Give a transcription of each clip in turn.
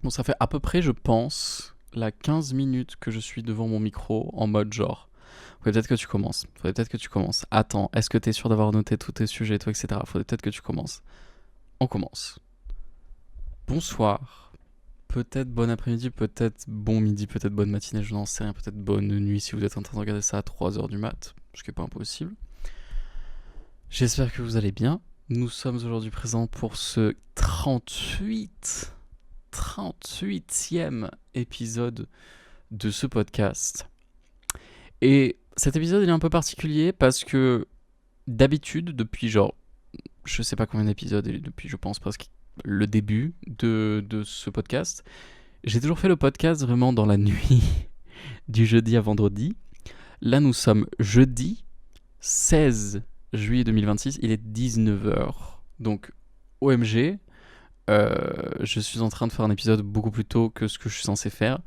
Bon, ça fait à peu près, je pense, la 15 minutes que je suis devant mon micro en mode genre. Faudrait peut-être que tu commences. Faudrait peut-être que tu commences. Attends, est-ce que t'es sûr d'avoir noté tous tes sujets et tout, etc. Faudrait peut-être que tu commences. On commence. Bonsoir. Peut-être bon après-midi, peut-être bon midi, peut-être bonne matinée, je n'en sais rien. Peut-être bonne nuit si vous êtes en train de regarder ça à 3 heures du mat, ce qui n'est pas impossible. J'espère que vous allez bien. Nous sommes aujourd'hui présents pour ce 38e épisode de ce podcast. Et cet épisode il est un peu particulier parce que d'habitude, depuis genre, je sais pas combien d'épisodes, et depuis je pense presque le début de ce podcast, j'ai toujours fait le podcast vraiment dans la nuit du jeudi à vendredi. Là nous sommes jeudi 16 juillet 2026, il est 19h. Donc OMG, je suis en train de faire un épisode beaucoup plus tôt que ce que je suis censé faire.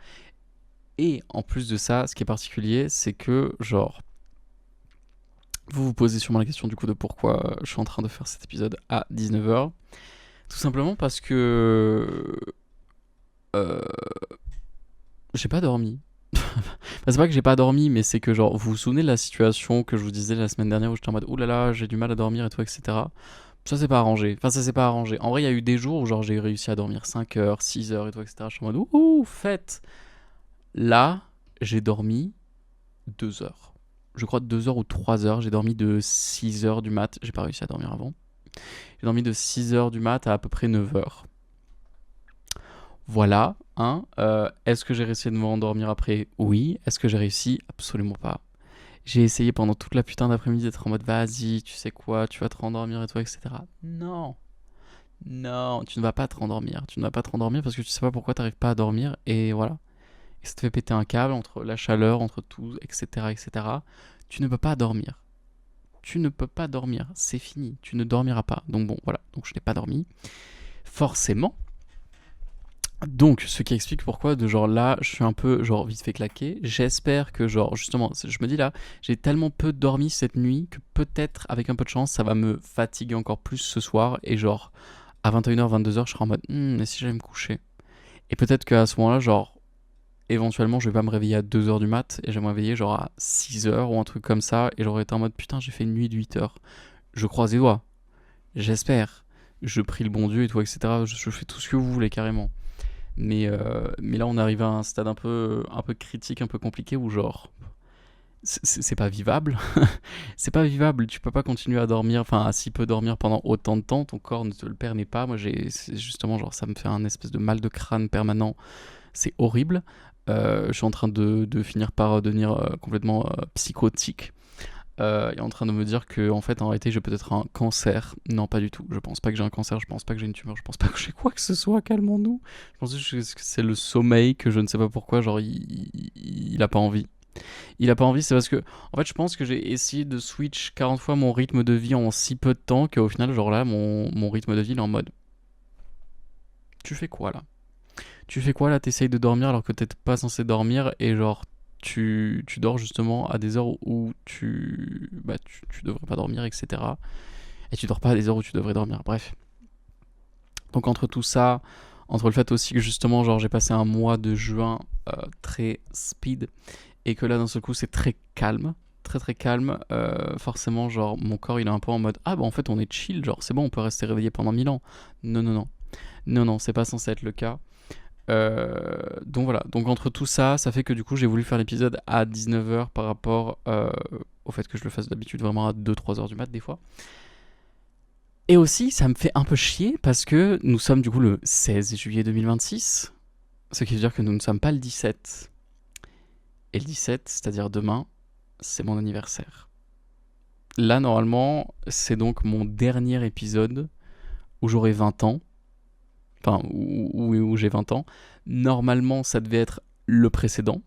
Et en plus de ça, ce qui est particulier, c'est que genre, vous vous posez sûrement la question du coup de pourquoi je suis en train de faire cet épisode à 19h. Tout simplement parce que euh, j'ai pas dormi. C'est pas que j'ai pas dormi, mais c'est que genre, vous vous souvenez de la situation que je vous disais la semaine dernière où j'étais en mode oulala, j'ai du mal à dormir et tout, etc. Ça s'est pas arrangé. Enfin, ça s'est pas arrangé. En vrai, il y a eu des jours où genre j'ai réussi à dormir 5 heures, 6 heures et tout, etc. Je suis en mode ouh, fête. Là, j'ai dormi 2 heures. Je crois 2 heures ou 3 heures. J'ai dormi de 6 heures du mat. J'ai pas réussi à dormir avant. J'ai dormi de 6 heures du mat à peu près 9 heures. Voilà, hein. Est-ce que j'ai réussi de me rendormir après? Oui. Est-ce que j'ai réussi? Absolument pas. J'ai essayé pendant toute la putain d'après-midi d'être en mode vas-y, tu sais quoi, tu vas te rendormir et tout, etc. Non. Non, tu ne vas pas te rendormir. Tu ne vas pas te rendormir parce que tu sais pas pourquoi tu n'arrives pas à dormir et voilà. Et ça te fait péter un câble entre la chaleur, entre tout, etc., etc. Tu ne peux pas dormir. Tu ne peux pas dormir. C'est fini. Tu ne dormiras pas. Donc bon, voilà. Donc je n'ai pas dormi. Forcément. Donc, ce qui explique pourquoi, de genre là, je suis un peu genre vite fait claqué. J'espère que genre justement, je me dis là, j'ai tellement peu dormi cette nuit que peut-être avec un peu de chance, ça va me fatiguer encore plus ce soir et genre à 21h, 22h, je serai en mode mais si j'allais me coucher. Et peut-être qu'à ce moment-là, genre éventuellement, je vais pas me réveiller à 2h du mat et je vais me réveiller genre à 6h ou un truc comme ça et j'aurais été en mode putain, j'ai fait une nuit de 8 heures. Je croise les doigts. J'espère. Je prie le bon Dieu et tout, etc. Je fais tout ce que vous voulez carrément. Mais là, on arrive à un stade un peu critique, un peu compliqué où genre, c'est pas vivable. C'est pas vivable. Tu peux pas continuer à dormir, enfin à si peu dormir pendant autant de temps. Ton corps ne te le permet pas. Moi, c'est justement genre, ça me fait un espèce de mal de crâne permanent. C'est horrible. Je suis en train de finir par devenir complètement psychotique. Est en train de me dire que en fait en réalité j'ai peut-être un cancer. Non, pas du tout. Je pense pas que j'ai un cancer, je pense pas que j'ai une tumeur, je pense pas que j'ai quoi que ce soit. Calmons-nous. Je pense juste que c'est le sommeil que je ne sais pas pourquoi genre il a pas envie. Il a pas envie, c'est parce que en fait je pense que j'ai essayé de switch 40 fois mon rythme de vie en si peu de temps qu'au final genre là mon rythme de vie il est en mode tu fais quoi là? Tu fais quoi là? T'essayes de dormir alors que t'es pas censé dormir et genre tu dors justement à des heures où tu devrais pas dormir, etc. Et tu dors pas à des heures où tu devrais dormir. Bref. Donc entre tout ça, entre le fait aussi que justement genre j'ai passé un mois de juin très speed et que là d'un seul coup c'est très calme, très très calme, forcément genre mon corps il est un peu en mode ah bah en fait on est chill, genre c'est bon on peut rester réveillé pendant 1000 ans. Non non non. Non non c'est pas censé être le cas. Donc voilà, donc entre tout ça, ça fait que du coup j'ai voulu faire l'épisode à 19h par rapport au fait que je le fasse d'habitude vraiment à 2-3 heures du mat des fois. Et aussi ça me fait un peu chier parce que nous sommes du coup le 16 juillet 2026, ce qui veut dire que nous ne sommes pas le 17. Et le 17, c'est-à-dire demain, c'est mon anniversaire. Là normalement c'est donc mon dernier épisode où j'aurai 20 ans. Enfin, où j'ai 20 ans. Normalement, ça devait être le précédent.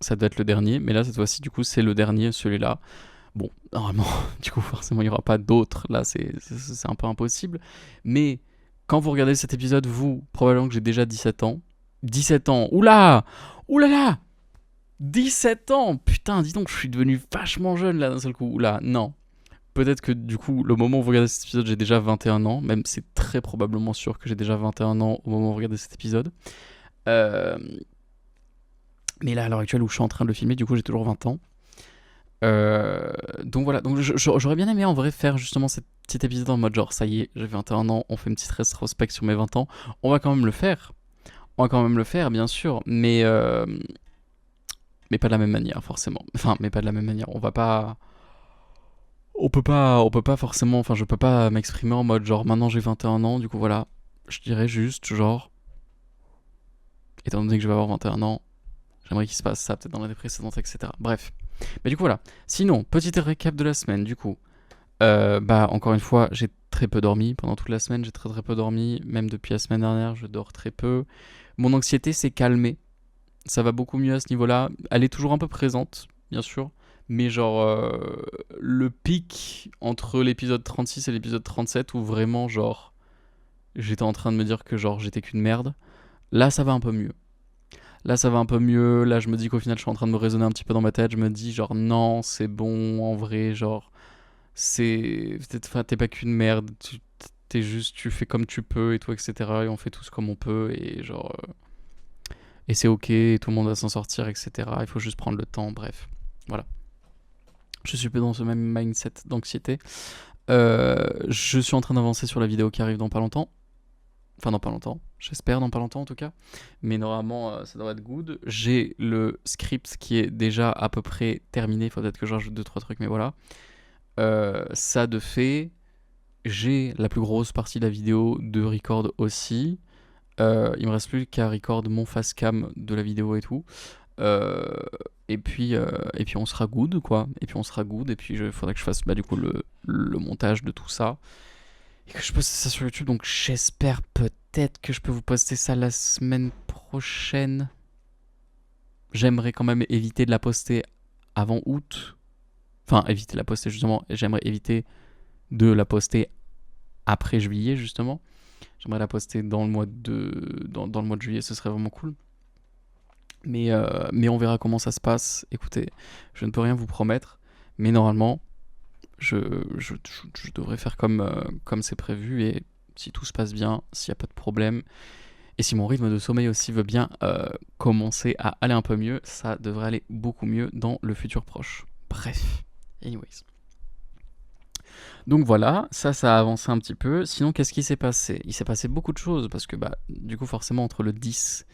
Ça devait être le dernier. Mais là, cette fois-ci, du coup, c'est le dernier, celui-là. Bon, normalement, du coup, forcément, il n'y aura pas d'autres. Là, c'est un peu impossible. Mais quand vous regardez cet épisode, vous, probablement que j'ai déjà 17 ans. 17 ans, oula! Oulala! 17 ans! Putain, dis donc, je suis devenu vachement jeune, là, d'un seul coup. Oula, non. peut-être que du coup, le moment où vous regardez cet épisode, j'ai déjà 21 ans. Même c'est très probablement sûr que j'ai déjà 21 ans au moment où vous regardez cet épisode. Euh, mais là, à l'heure actuelle où je suis en train de le filmer, du coup, j'ai toujours 20 ans. Donc voilà, donc j'aurais bien aimé en vrai faire justement cet petit épisode en mode genre, ça y est, j'ai 21 ans, on fait une petite rétrospect sur mes 20 ans. On va quand même le faire. On va quand même le faire, bien sûr, mais pas de la même manière, forcément. Enfin, mais pas de la même manière. On va pas. On peut pas forcément. Enfin, je peux pas m'exprimer en mode genre maintenant j'ai 21 ans, du coup voilà. Je dirais juste genre, étant donné que je vais avoir 21 ans, j'aimerais qu'il se passe ça peut-être dans l'année précédente, etc. Bref. Mais du coup voilà. Sinon, petit récap de la semaine, du coup. Bah, encore une fois, j'ai très peu dormi. Pendant toute la semaine, j'ai très peu dormi. Même depuis la semaine dernière, je dors très peu. Mon anxiété s'est calmée. Ça va beaucoup mieux à ce niveau-là. Elle est toujours un peu présente, bien sûr. Mais genre, le pic entre l'épisode 36 et l'épisode 37, où vraiment, genre, j'étais en train de me dire que, genre, j'étais qu'une merde. Là, ça va un peu mieux. Là, ça va un peu mieux. Là, je me dis qu'au final, je suis en train de me raisonner un petit peu dans ma tête. Je me dis, genre, non, c'est bon, en vrai, genre, c'est. Enfin, t'es pas qu'une merde. T'es juste, tu fais comme tu peux et tout, etc. Et on fait tous comme on peut. Et genre. Et c'est ok, et tout le monde va s'en sortir, etc. Il faut juste prendre le temps, bref. Voilà. Je suis plus dans ce même mindset d'anxiété. Je suis en train d'avancer sur la vidéo qui arrive dans pas longtemps. Enfin, dans pas longtemps. J'espère dans pas longtemps en tout cas. Mais normalement, ça devrait être good. J'ai le script qui est déjà à peu près terminé. Il faut peut-être que je rajoute 2-3 trucs, mais voilà. Ça de fait. J'ai la plus grosse partie de la vidéo de record aussi. Il me reste plus qu'à record mon face cam de la vidéo et tout. Euh, et puis on sera good quoi. Et puis on sera good. Et puis il faudrait que je fasse bah, du coup le montage de tout ça. Et que je poste ça sur YouTube. Donc j'espère peut-être que je peux vous poster ça la semaine prochaine. J'aimerais quand même éviter de la poster avant août. Enfin, éviter de la poster justement. Et j'aimerais éviter de la poster après juillet justement. J'aimerais la poster dans le mois dans le mois de juillet, ce serait vraiment cool. Mais on verra comment ça se passe. Écoutez, je ne peux rien vous promettre, mais normalement, je devrais faire comme c'est prévu. Et si tout se passe bien, s'il n'y a pas de problème, et si mon rythme de sommeil aussi veut bien commencer à aller un peu mieux, ça devrait aller beaucoup mieux dans le futur proche. Bref, anyways. Donc voilà, ça a avancé un petit peu. Sinon, qu'est-ce qui s'est passé? Il s'est passé beaucoup de choses parce que bah, du coup, forcément, entre le 10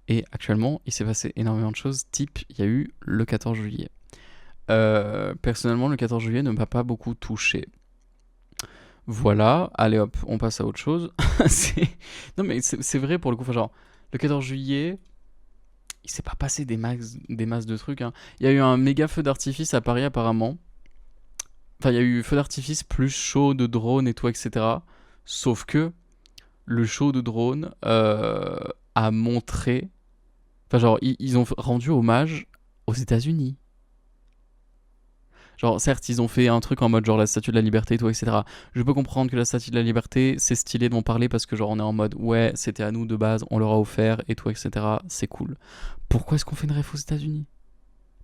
et actuellement, il s'est passé énormément de choses. Type, il y a eu le 14 juillet. Personnellement, le 14 juillet ne m'a pas beaucoup touché. Voilà, allez hop, on passe à autre chose. Non mais c'est vrai pour le coup, enfin, genre, le 14 juillet, il s'est pas passé des masses de trucs. Hein. Il y a eu un méga feu d'artifice à Paris apparemment. Enfin, il y a eu feu d'artifice plus show de drone et tout, etc. Sauf que le show de drone a montré. Enfin, genre, ils ont rendu hommage aux États-Unis. Genre, certes, ils ont fait un truc en mode genre la statue de la liberté et tout, etc. Je peux comprendre que la statue de la liberté, c'est stylé de m'en parler parce que genre on est en mode ouais, c'était à nous de base, on leur a offert et tout, etc. C'est cool. Pourquoi est-ce qu'on fait une ref aux États-Unis?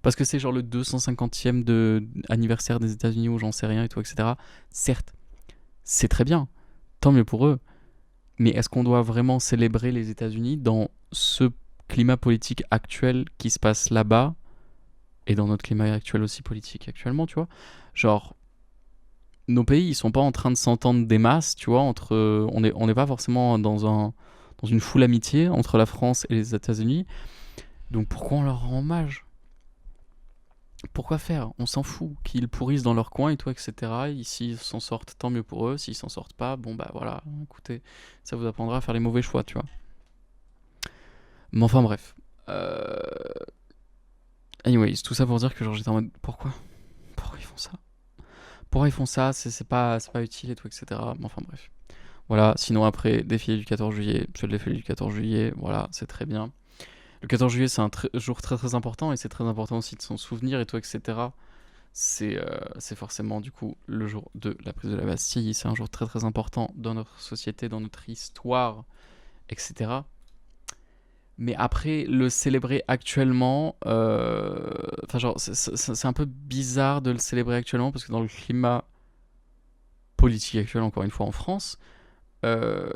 Parce que c'est genre le 250e anniversaire des États-Unis ou j'en sais rien et tout, etc. Certes, c'est très bien, tant mieux pour eux. Mais est-ce qu'on doit vraiment célébrer les États-Unis dans ce climat politique actuel qui se passe là-bas et dans notre climat actuel aussi politique actuellement, tu vois? Genre, nos pays, ils sont pas en train de s'entendre des masses, tu vois, on n'est pas forcément dans une foule amitié entre la France et les États-Unis. Donc pourquoi on leur rend hommage? Pourquoi faire? On s'en fout. Qu'ils pourrissent dans leur coin et tout, etc. S'ils s'en sortent, tant mieux pour eux. S'ils s'en sortent pas, bon bah voilà, écoutez, ça vous apprendra à faire les mauvais choix, tu vois. Mais enfin bref. Anyways, tout ça pour dire que genre j'étais en mode pourquoi? Pourquoi ils font ça? Pourquoi ils font ça? C'est pas utile et tout, etc. Mais enfin bref. Voilà, sinon après, défilé du 14 juillet, c'est le défilé du 14 juillet, voilà, c'est très bien. Le 14 juillet, c'est un jour très très important et c'est très important aussi de s'en souvenir et tout, etc. C'est forcément du coup le jour de la prise de la Bastille, c'est un jour très très important dans notre société, dans notre histoire, etc. Mais après, le célébrer actuellement, enfin genre, c'est un peu bizarre de le célébrer actuellement parce que dans le climat politique actuelle, encore une fois, en France, euh,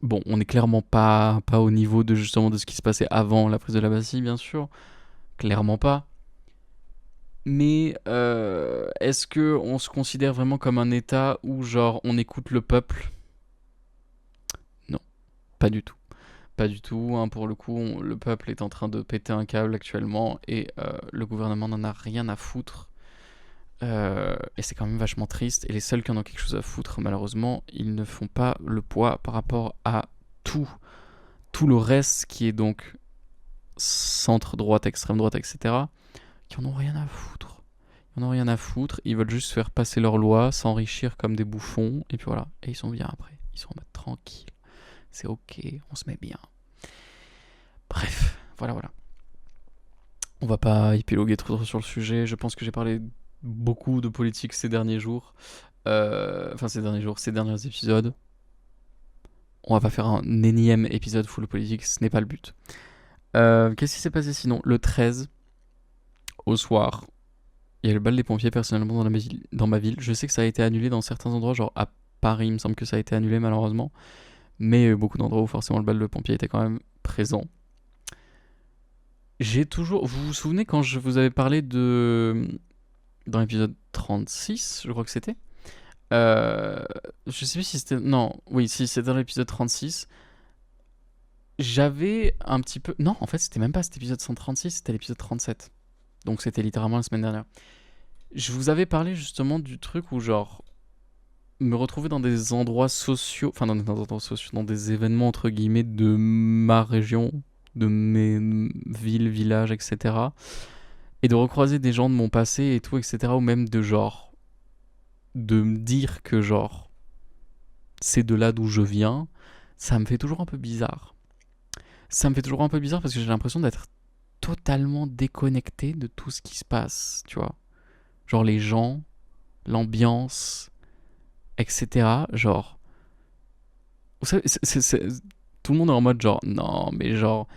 bon, on n'est clairement pas au niveau de justement de ce qui se passait avant la prise de la Bastille, bien sûr. Clairement pas. Mais est-ce que on se considère vraiment comme un État où genre on écoute le peuple? Non, pas du tout. Pas du tout, hein, pour le coup, le peuple est en train de péter un câble actuellement et le gouvernement n'en a rien à foutre. Et c'est quand même vachement triste. Et les seuls qui en ont quelque chose à foutre, malheureusement, ils ne font pas le poids par rapport à tout, tout le reste qui est donc centre-droite, extrême-droite, etc., qui en ont rien à foutre. Ils en ont rien à foutre, ils veulent juste faire passer leurs lois, s'enrichir comme des bouffons, et puis voilà. Et ils sont bien après. Ils sont en mode tranquille. C'est ok, on se met bien. Bref, voilà. On va pas épiloguer trop sur le sujet. Je pense que j'ai parlé beaucoup de politique ces derniers jours. Ces derniers épisodes. On va pas faire un énième épisode full politique, ce n'est pas le but. Qu'est-ce qui s'est passé sinon? Le 13, au soir, il y a le bal des pompiers personnellement dans ma ville. Je sais que ça a été annulé dans certains endroits, genre à Paris, il me semble que ça a été annulé malheureusement. Mais beaucoup d'endroits où forcément le bal de pompiers était quand même présent. J'ai toujours. Vous vous souvenez quand je vous avais parlé de. Dans l'épisode 36, je crois que c'était. Je sais plus si c'était. Non, oui, si c'était dans l'épisode 36. J'avais un petit peu. Non, en fait, c'était même pas cet épisode 136, c'était l'épisode 37. Donc c'était littéralement la semaine dernière. Je vous avais parlé justement du truc où, genre, me retrouver dans des endroits sociaux. Enfin, dans des endroits sociaux, dans des événements, entre guillemets, de ma région, de mes villes, villages, etc. Et de recroiser des gens de mon passé et tout, etc. Ou même de genre. De me dire que, genre. C'est de là d'où je viens. Ça me fait toujours un peu bizarre. Ça me fait toujours un peu bizarre parce que j'ai l'impression d'être totalement déconnecté de tout ce qui se passe, tu vois. Genre les gens, l'ambiance, etc. Genre. Vous savez, tout le monde est en mode genre. Non, mais genre.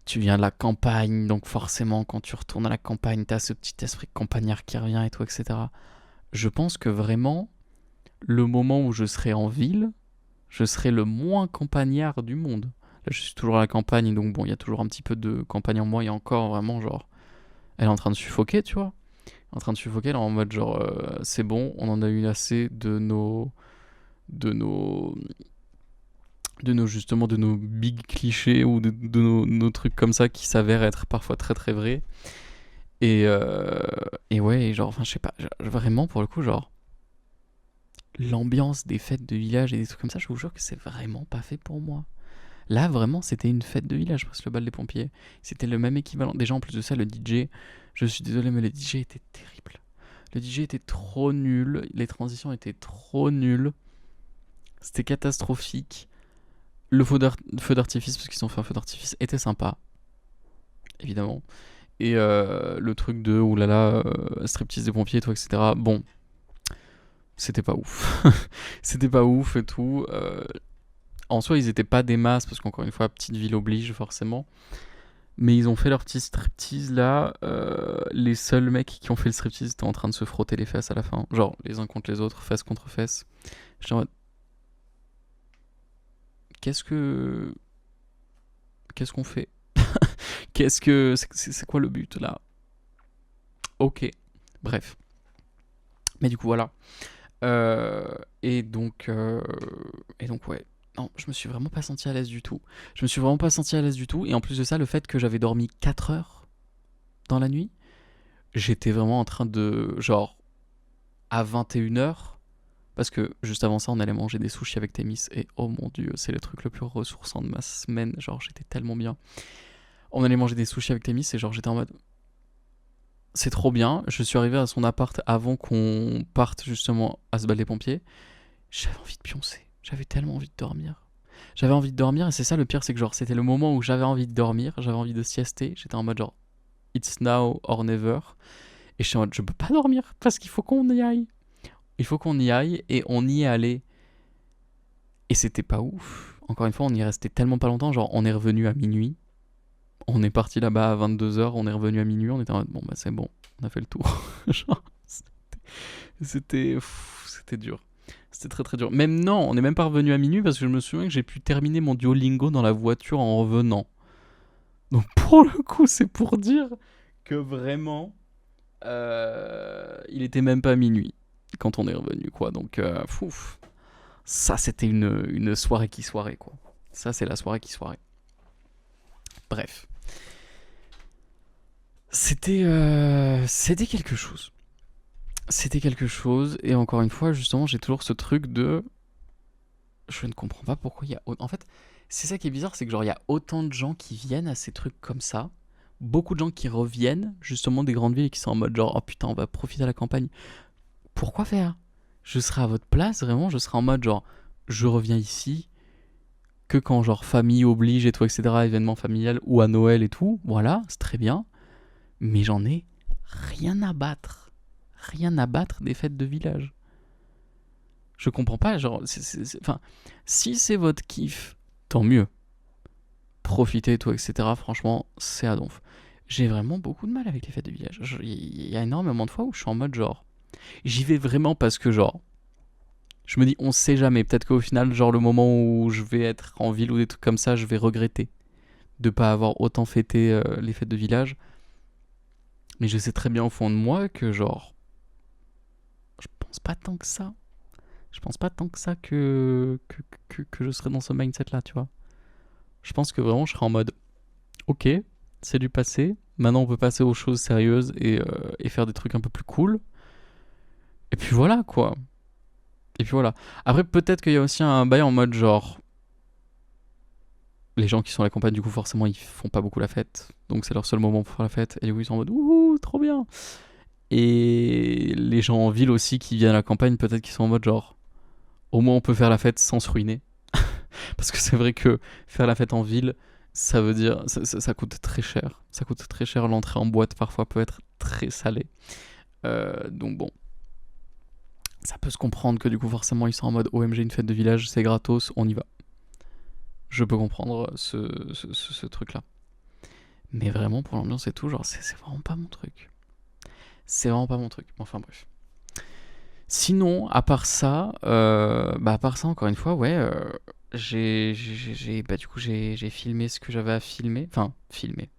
Tu viens de la campagne, donc forcément, quand tu retournes à la campagne, t'as ce petit esprit campagnard qui revient et tout, etc. Je pense que vraiment, le moment où je serai en ville, je serai le moins campagnard du monde. Là, je suis toujours à la campagne, donc bon, il y a toujours un petit peu de campagne en moi, et encore vraiment, genre, elle est en train de suffoquer, tu vois. En train de suffoquer, là, en mode genre, c'est bon, on en a eu assez de nos, justement, de nos big clichés ou de nos trucs comme ça qui s'avèrent être parfois très très vrais. Et, euh, et ouais, genre, enfin, je sais pas, vraiment pour le coup, genre, l'ambiance des fêtes de village et des trucs comme ça, je vous jure que c'est vraiment pas fait pour moi. Là, vraiment, c'était une fête de village, presque le bal des pompiers. C'était le même équivalent. Déjà, en plus de ça, le DJ, je suis désolé, mais le DJ était terrible. Le DJ était trop nul, les transitions étaient trop nulles. C'était catastrophique. Le feu d'artifice, parce qu'ils ont fait un feu d'artifice, était sympa, évidemment. Et le truc de oulala, striptease des pompiers et tout, etc. Bon, c'était pas ouf. C'était pas ouf et tout. En soi, ils étaient pas des masses, parce qu'encore une fois, petite ville oblige, forcément. Mais ils ont fait leur petit striptease là. Les seuls mecs qui ont fait le striptease étaient en train de se frotter les fesses à la fin. Genre, les uns contre les autres, fesses contre fesses. J'étais en mode. Qu'est-ce que. Qu'est-ce qu'on fait? Qu'est-ce que. C'est quoi le but là? Ok. Bref. Mais du coup, voilà. Euh, et donc. Et donc, ouais. Non, je me suis vraiment pas senti à l'aise du tout. Je me suis vraiment pas senti à l'aise du tout. Et en plus de ça, le fait que j'avais dormi 4 heures dans la nuit, j'étais vraiment en train de. Genre, à 21 heures. Parce que juste avant ça, on allait manger des sushis avec Témis. Et oh mon dieu, c'est le truc le plus ressourçant de ma semaine. Genre, j'étais tellement bien. On allait manger des sushis avec Témis et genre, j'étais en mode. C'est trop bien. Je suis arrivé à son appart avant qu'on parte justement à se balader les pompiers. J'avais envie de pioncer. J'avais tellement envie de dormir. J'avais envie de dormir et c'est ça le pire, c'est que genre, c'était le moment où j'avais envie de dormir. J'avais envie de siester. J'étais en mode genre, it's now or never. Et je suis en mode, je peux pas dormir parce qu'il faut qu'on y aille. Il faut qu'on y aille et on y est allé. Et c'était pas ouf. Encore une fois, on y est resté tellement pas longtemps. Genre, on est revenu à minuit. On est parti là-bas à 22 heures. On est revenu à minuit. On était en mode, bon, bah c'est bon. On a fait le tour. Genre, c'était c'était dur. C'était très très dur. Même non, on n'est même pas revenu à minuit parce que je me souviens que j'ai pu terminer mon Duolingo dans la voiture en revenant. Donc pour le coup, c'est pour dire que vraiment, il était même pas minuit quand on est revenu, quoi. Donc, fouf. Ça, c'était une soirée qui soirée, quoi. Ça, c'est la soirée qui soirée. Bref. C'était quelque chose. C'était quelque chose. Et encore une fois, justement, j'ai toujours ce truc de... Je ne comprends pas pourquoi il y a... En fait, c'est ça qui est bizarre, c'est que genre, il y a autant de gens qui viennent à ces trucs comme ça. Beaucoup de gens qui reviennent, justement, des grandes villes et qui sont en mode genre, oh putain, on va profiter à la campagne. Pourquoi faire? Je serai à votre place, vraiment, je serai en mode genre, je reviens ici, que quand genre famille oblige et tout, etc., événement familial, ou à Noël et tout, voilà, c'est très bien. Mais j'en ai rien à battre. Rien à battre des fêtes de village. Je comprends pas, genre, enfin, si c'est votre kiff, tant mieux. Profitez et tout, etc., franchement, c'est à donf. J'ai vraiment beaucoup de mal avec les fêtes de village. Il y a énormément de fois où je suis en mode genre, j'y vais vraiment parce que genre, je me dis, on sait jamais. Peut-être qu'au final, genre, le moment où je vais être en ville ou des trucs comme ça, je vais regretter de pas avoir autant fêté les fêtes de village. Mais je sais très bien au fond de moi que, genre, je pense pas tant que ça. Je pense pas tant que ça que je serais dans ce mindset-là, tu vois. Je pense que vraiment, je serais en mode, ok, c'est du passé. Maintenant, on peut passer aux choses sérieuses et faire des trucs un peu plus cool. Et puis voilà, quoi. Et puis voilà. Après, peut-être qu'il y a aussi un bail en mode genre, les gens qui sont à la campagne, du coup, forcément, ils font pas beaucoup la fête. Donc, c'est leur seul moment pour faire la fête. Et du coup, ils sont en mode, ouh, trop bien. Et les gens en ville aussi qui viennent à la campagne, peut-être qu'ils sont en mode genre, au moins, on peut faire la fête sans se ruiner. Parce que c'est vrai que faire la fête en ville, ça veut dire, ça coûte très cher. Ça coûte très cher. L'entrée en boîte, parfois, peut être très salée. Donc, bon. Ça peut se comprendre que du coup, forcément, ils sont en mode OMG, une fête de village, c'est gratos, on y va. Je peux comprendre ce truc-là. Mais vraiment, pour l'ambiance et tout, genre, c'est vraiment pas mon truc. C'est vraiment pas mon truc. Enfin, bref. Sinon, à part ça, encore une fois, ouais, du coup, j'ai filmé ce que j'avais à filmer. Enfin, filmé,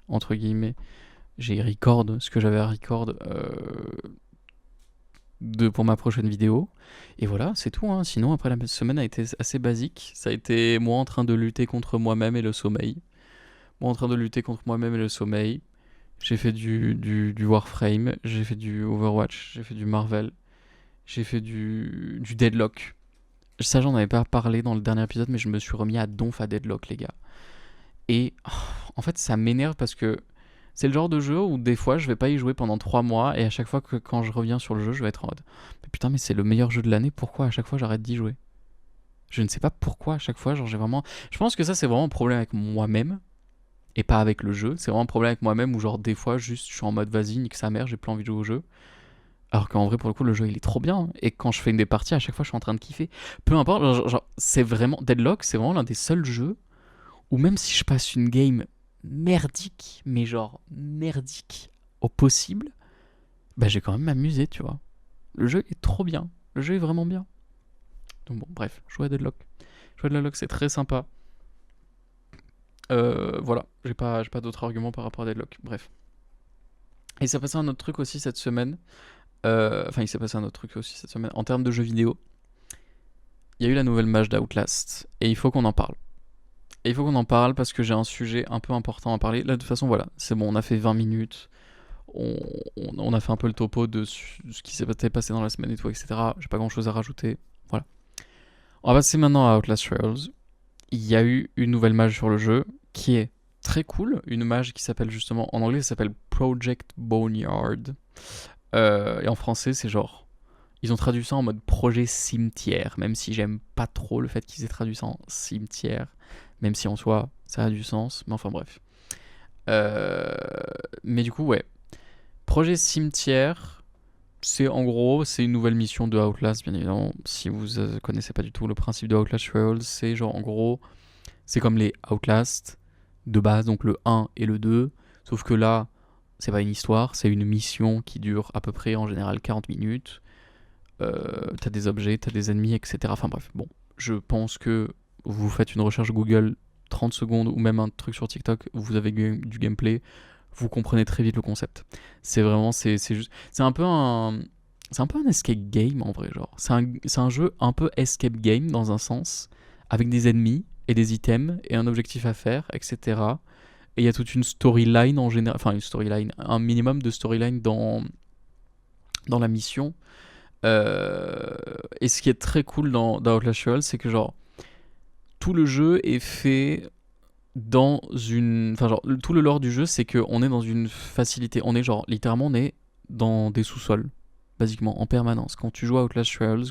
entre guillemets. J'ai record ce que j'avais à record pour ma prochaine vidéo. Et voilà, c'est tout, hein. Sinon, après, la semaine a été assez basique. Ça a été moi en train de lutter contre moi-même et le sommeil. Moi en train de lutter contre moi-même et le sommeil. J'ai fait du Warframe, j'ai fait du Overwatch, j'ai fait du Marvel, j'ai fait du Deadlock. Ça, j'en avais pas parlé dans le dernier épisode, mais je me suis remis à donf à Deadlock, les gars. Et en fait, ça m'énerve parce que c'est le genre de jeu où des fois, je vais pas y jouer pendant 3 mois, et à chaque fois que quand je reviens sur le jeu, je vais être en mode mais putain, mais c'est le meilleur jeu de l'année, pourquoi à chaque fois j'arrête d'y jouer? Je ne sais pas pourquoi à chaque fois, genre j'ai vraiment. Je pense que ça, c'est vraiment un problème avec moi-même et pas avec le jeu. C'est vraiment un problème avec moi-même où genre des fois juste je suis en mode vas-y, nique sa mère, j'ai plus envie de jouer au jeu. Alors qu'en vrai pour le coup le jeu il est trop bien, hein. Et quand je fais des parties à chaque fois je suis en train de kiffer. Peu importe, genre, c'est vraiment Deadlock, c'est vraiment l'un des seuls jeux où même si je passe une game merdique, mais genre merdique au possible, bah j'ai quand même m'amusé, tu vois. Le jeu est trop bien, le jeu est vraiment bien. Donc bon, bref, jouer à Deadlock. Jouer à Deadlock c'est très sympa. Voilà, j'ai pas d'autres arguments par rapport à Deadlock. Bref. Et il s'est passé un autre truc aussi cette semaine. Enfin, il s'est passé un autre truc aussi cette semaine. En termes de jeux vidéo, il y a eu la nouvelle match d'Outlast. Et il faut qu'on en parle. Et il faut qu'on en parle parce que j'ai un sujet un peu important à parler. Là, de toute façon, voilà, c'est bon, on a fait 20 minutes. On a fait un peu le topo de ce qui s'est passé dans la semaine et tout, etc. J'ai pas grand chose à rajouter. Voilà. On va passer maintenant à Outlast Trials. Il y a eu une nouvelle mage sur le jeu qui est très cool. Une mage qui s'appelle justement, en anglais, ça s'appelle Project Boneyard. Et en français, c'est genre. Ils ont traduit ça en mode projet cimetière, même si j'aime pas trop le fait qu'ils aient traduit ça en cimetière, même si en soi, ça a du sens. Mais enfin, bref. Mais du coup, ouais. Projet cimetière, c'est en gros, c'est une nouvelle mission de Outlast, bien évidemment. Si vous connaissez pas du tout le principe de Outlast Trials, c'est genre en gros, c'est comme les Outlast de base, donc le 1 et le 2. Sauf que là, c'est pas une histoire, c'est une mission qui dure à peu près en général 40 minutes. T'as des objets, t'as des ennemis, etc. Enfin bref, bon, je pense que vous faites une recherche Google 30 secondes ou même un truc sur TikTok, vous avez du gameplay, vous comprenez très vite le concept. C'est vraiment, c'est juste, c'est un peu un escape game en vrai, genre. C'est un jeu un peu escape game dans un sens, avec des ennemis et des items et un objectif à faire, etc. Et il y a toute une storyline en général, enfin une storyline, un minimum de storyline dans la mission. Et ce qui est très cool dans Outlast Trials, c'est que genre tout le jeu est fait dans une, enfin genre tout le lore du jeu, c'est que on est dans une facilité, on est genre littéralement on est dans des sous-sols, basiquement en permanence. Quand tu joues à Outlast Trials,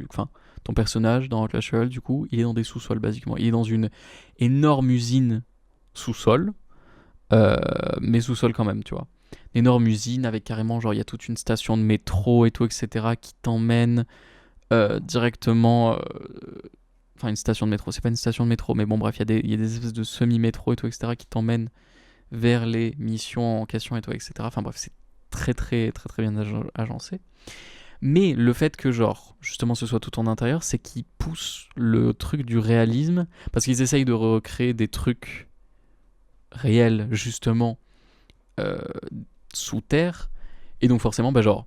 enfin ton personnage dans Outlast Trials, du coup, il est dans des sous-sols basiquement. Il est dans une énorme usine sous-sol, mais sous-sol quand même, tu vois. Énorme usine avec carrément, genre, il y a toute une station de métro et tout, etc., qui t'emmène directement. Enfin, une station de métro, c'est pas une station de métro, mais bon, bref, il y a des espèces de semi-métro et tout, etc., qui t'emmènent vers les missions en question et tout, etc. Enfin, bref, c'est très, très, très, très bien agencé. Mais le fait que, genre, justement, ce soit tout en intérieur, c'est qu'ils poussent le truc du réalisme, parce qu'ils essayent de recréer des trucs réels, justement, euh, sous terre. Et donc forcément, bah genre,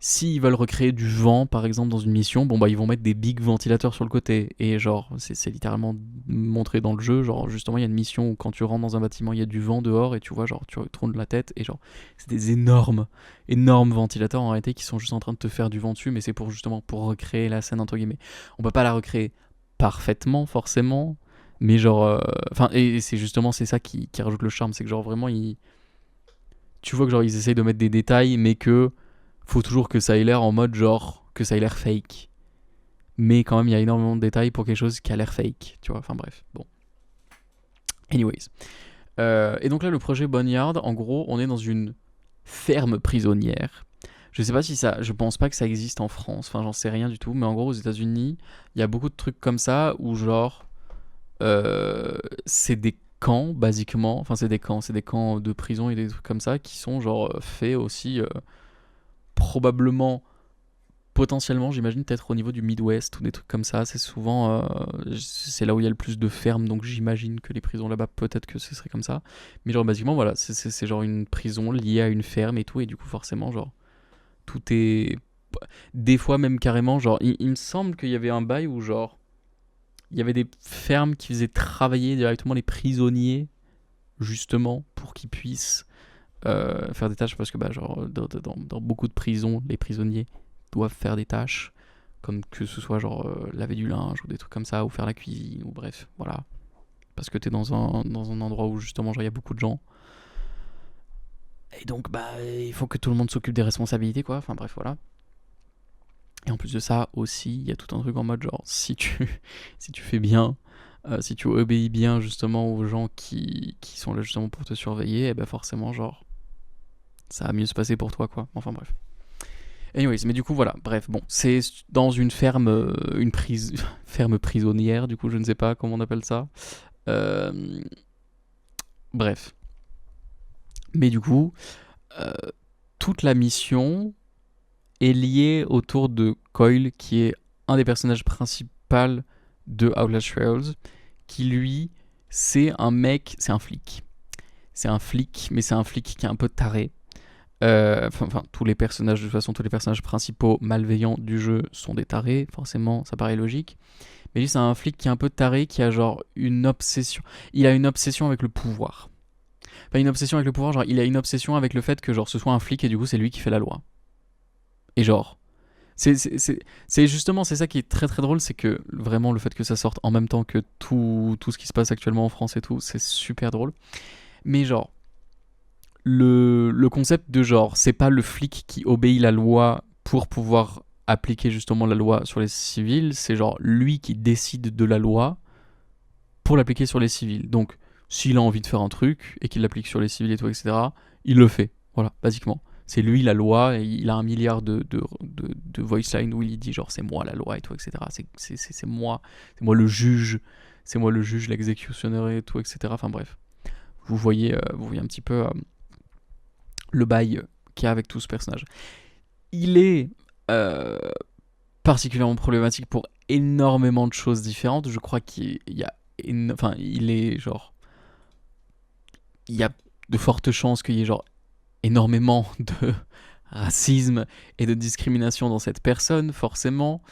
s'ils veulent recréer du vent, par exemple, dans une mission, bon bah ils vont mettre des big ventilateurs sur le côté. Et genre, c'est littéralement montré dans le jeu. Genre, justement, il y a une mission où quand tu rentres dans un bâtiment, il y a du vent dehors et tu vois, genre, tu tournes la tête et genre, c'est des énormes, énormes ventilateurs en réalité qui sont juste en train de te faire du vent dessus, mais c'est pour justement pour recréer la scène entre guillemets. On peut pas la recréer parfaitement, forcément, mais genre, enfin, et c'est justement c'est ça qui rajoute le charme, c'est que genre vraiment tu vois que genre ils essayent de mettre des détails, mais que faut toujours que ça ait l'air en mode genre que ça ait l'air fake. Mais quand même, il y a énormément de détails pour quelque chose qui a l'air fake, tu vois. Enfin bref, bon. Anyways. Et donc là, le projet Boneyard, en gros, on est dans une ferme prisonnière. Je sais pas si ça, je pense pas que ça existe en France. Enfin, j'en sais rien du tout. Mais en gros, aux États-Unis, il y a beaucoup de trucs comme ça où genre c'est des camps basiquement. Enfin, c'est des camps de prison et des trucs comme ça qui sont genre faits aussi probablement potentiellement, j'imagine, peut-être au niveau du Midwest ou des trucs comme ça. C'est souvent, c'est là où il y a le plus de fermes, donc j'imagine que les prisons là-bas, peut-être que ce serait comme ça. Mais genre, basiquement, voilà, c'est genre une prison liée à une ferme et tout, et du coup, forcément, genre, tout est. Des fois, même carrément, genre, il me semble qu'il y avait un bail où, genre, il y avait des fermes qui faisaient travailler directement les prisonniers, justement, pour qu'ils puissent faire des tâches, parce que, bah, genre, dans beaucoup de prisons, les prisonniers doivent faire des tâches comme que ce soit genre laver du linge ou des trucs comme ça ou faire la cuisine ou bref voilà parce que t'es dans un endroit où justement genre il y a beaucoup de gens et donc bah il faut que tout le monde s'occupe des responsabilités quoi, enfin bref voilà. Et en plus de ça aussi il y a tout un truc en mode genre si tu fais bien, si tu obéis bien justement aux gens qui sont là justement pour te surveiller, et ben forcément genre ça va mieux se passer pour toi quoi, enfin bref. Anyways, mais du coup, voilà, bref, bon, c'est dans une ferme, ferme prisonnière, du coup, je ne sais pas comment on appelle ça. Euh, bref. Mais du coup, euh, toute la mission est liée autour de Coyle, qui est un des personnages principaux de Outlast Trials, qui lui, c'est un mec, c'est un flic. C'est un flic, mais c'est un flic qui est un peu taré. Enfin, tous les personnages, de toute façon, tous les personnages principaux malveillants du jeu sont des tarés, forcément, ça paraît logique. Mais lui, c'est un flic qui est un peu taré, qui a genre une obsession. Il a une obsession avec le pouvoir. Pas une obsession avec le pouvoir, genre, il a une obsession avec le fait que, genre, ce soit un flic et du coup, c'est lui qui fait la loi. Et genre, c'est justement, c'est ça qui est très très drôle, c'est que vraiment, le fait que ça sorte en même temps que tout ce qui se passe actuellement en France et tout, c'est super drôle. Mais genre, le concept de genre, c'est pas le flic qui obéit la loi pour pouvoir appliquer justement la loi sur les civils, c'est genre lui qui décide de la loi pour l'appliquer sur les civils. Donc, s'il a envie de faire un truc et qu'il l'applique sur les civils et tout, etc., il le fait. Voilà, basiquement. C'est lui la loi et il a un milliard de voice lines où il dit genre c'est moi la loi et tout, etc. C'est moi le juge, c'est moi le juge, l'exécutionnaire et tout, etc. Enfin bref, vous voyez un petit peu le bail qu'il y a avec tout ce personnage. Il est particulièrement problématique pour énormément de choses différentes. Je crois qu'il y a... Enfin, il est genre... Il y a de fortes chances qu'il y ait genre énormément de racisme et de discrimination dans cette personne, forcément.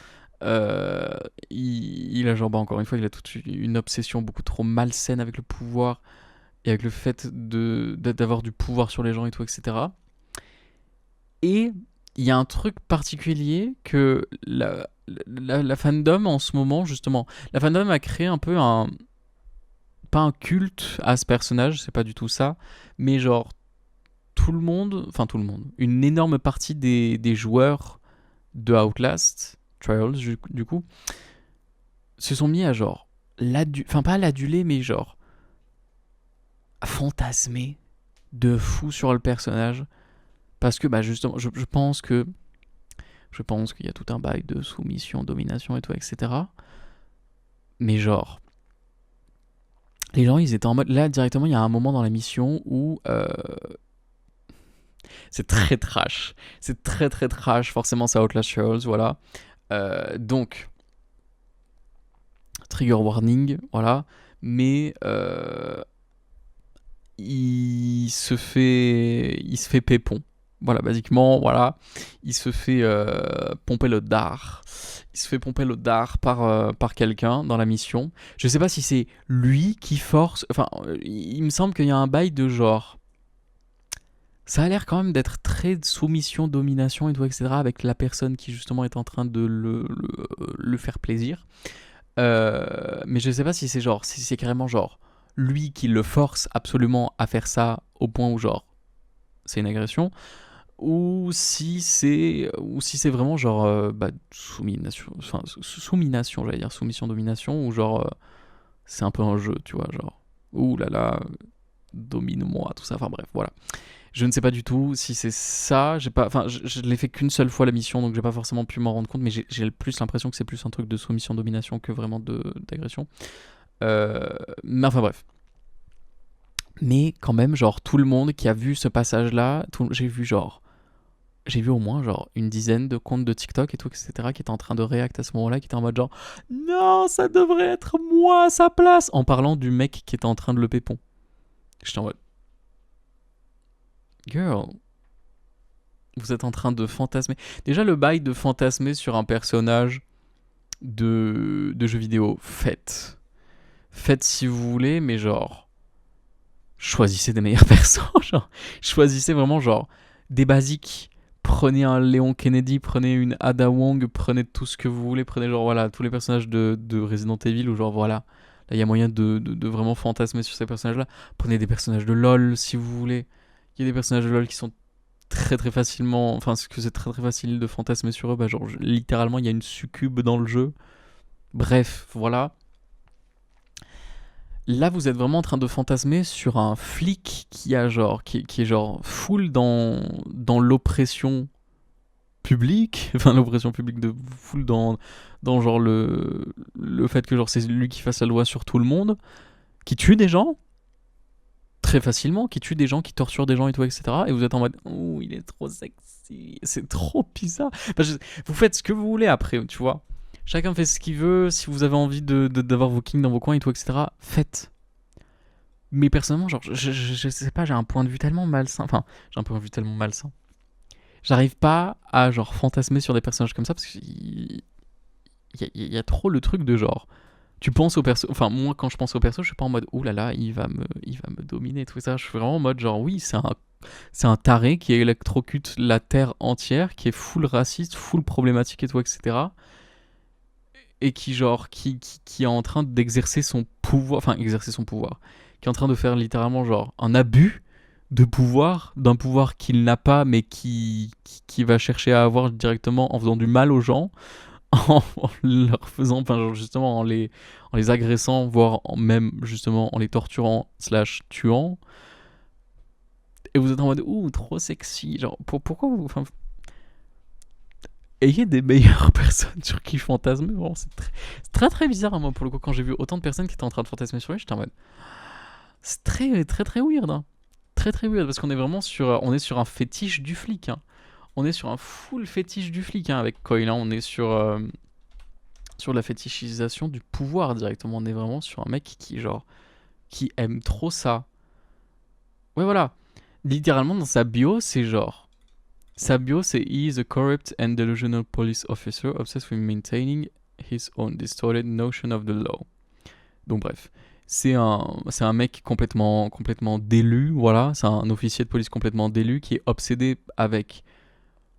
Il a genre, encore une fois, il a toute une obsession beaucoup trop malsaine avec le pouvoir et avec le fait d'avoir du pouvoir sur les gens et tout, etc. Et il y a un truc particulier que la fandom en ce moment, justement, la fandom a créé un peu un... Pas un culte à ce personnage, c'est pas du tout ça, mais genre tout le monde, une énorme partie des joueurs de Outlast, Trials du coup, se sont mis à genre, pas l'aduler, mais genre, à fantasmer de fou sur le personnage, parce que bah justement, je pense qu'il y a tout un bail de soumission, domination et tout, etc. Mais genre, les gens, ils étaient en mode, là directement, il y a un moment dans la mission où c'est très trash. C'est très très trash. Forcément, c'est Outlast Trials, voilà. Donc, trigger warning, voilà. Mais il se fait pépon. Voilà, basiquement, voilà. Il se fait pomper le dard. Il se fait pomper le dard par quelqu'un dans la mission. Je sais pas si c'est lui qui force. Enfin, il me semble qu'il y a un bail de genre. Ça a l'air quand même d'être très soumission, domination et tout, etc. avec la personne qui justement est en train de le faire plaisir. Mais je sais pas si c'est genre, si c'est carrément genre lui qui le force absolument à faire ça au point où genre c'est une agression, ou si c'est vraiment genre soumination, j'allais dire soumission domination, ou genre c'est un peu un jeu, tu vois, genre ouh là là, domine-moi, tout ça. Enfin bref, voilà. Je ne sais pas du tout si c'est ça. Je l'ai fait qu'une seule fois la mission, donc j'ai pas forcément pu m'en rendre compte, mais j'ai plus l'impression que c'est plus un truc de soumission-domination que vraiment d'agression. Mais enfin bref. Mais quand même, genre tout le monde qui a vu ce passage-là, j'ai vu au moins genre une dizaine de comptes de TikTok et tout, etc. qui étaient en train de react à ce moment-là, qui étaient en mode genre non, ça devrait être moi à sa place, en parlant du mec qui était en train de le pépon. J'étais en mode girl, vous êtes en train de fantasmer. Déjà, le bail de fantasmer sur un personnage de jeu vidéo, faites. Faites si vous voulez, mais genre, choisissez des meilleurs persos. Genre, choisissez vraiment genre des basiques. Prenez un Léon Kennedy, prenez une Ada Wong, prenez tout ce que vous voulez, prenez genre voilà tous les personnages de Resident Evil, ou genre voilà, là il y a moyen de vraiment fantasmer sur ces personnages-là. Prenez des personnages de LoL si vous voulez. Il y a des personnages de LoL qui sont très très facilement, enfin que c'est très très facile de fantasmer sur eux, bah genre littéralement il y a une succube dans le jeu. Bref, voilà. Là vous êtes vraiment en train de fantasmer sur un flic qui a genre qui est genre full dans l'oppression publique, enfin l'oppression publique de full dans genre le fait que genre c'est lui qui fasse la loi sur tout le monde, qui tue des gens très facilement, qui tue des gens, qui torture des gens et tout, etc. Et vous êtes en mode, oh, il est trop sexy, c'est trop bizarre. Enfin, vous faites ce que vous voulez après, tu vois. Chacun fait ce qu'il veut. Si vous avez envie d'avoir vos kings dans vos coins et tout, etc., faites. Mais personnellement, genre, je sais pas, j'ai un point de vue tellement malsain. Enfin, j'ai un point de vue tellement malsain. J'arrive pas à genre fantasmer sur des personnages comme ça parce qu'il y a trop le truc de genre. Tu penses au perso, enfin moi quand je pense au perso, je suis pas en mode oh là là, il va me dominer tout ça. Je suis vraiment en mode genre oui, c'est un taré qui électrocute la terre entière, qui est full raciste, full problématique et tout, etc. Et qui genre qui est en train d'exercer son pouvoir, enfin exercer son pouvoir, qui est en train de faire littéralement genre un abus de pouvoir, d'un pouvoir qu'il n'a pas mais qui va chercher à avoir directement en faisant du mal aux gens. En leur faisant, enfin, genre, justement, en les agressant, voire même justement en les torturant slash tuant. Et vous êtes en mode, ouh, trop sexy. Genre, pourquoi vous. Enfin, ayez des meilleures personnes sur qui fantasmer. Bon, c'est très très bizarre, hein, moi, pour le coup, quand j'ai vu autant de personnes qui étaient en train de fantasmer sur lui, j'étais en mode. C'est très très très weird. Hein. Très très weird, parce qu'on est vraiment sur un fétiche du flic, hein. On est sur un full fétiche du flic, hein, avec Coil, hein. On est sur la fétichisation du pouvoir directement. On est vraiment sur un mec qui aime trop ça. Ouais, voilà. Littéralement, dans sa bio, c'est genre... Sa bio, c'est He is a corrupt and delusional police officer obsessed with maintaining his own distorted notion of the law. Donc bref, c'est un mec complètement délu, voilà. C'est un officier de police complètement délu qui est obsédé avec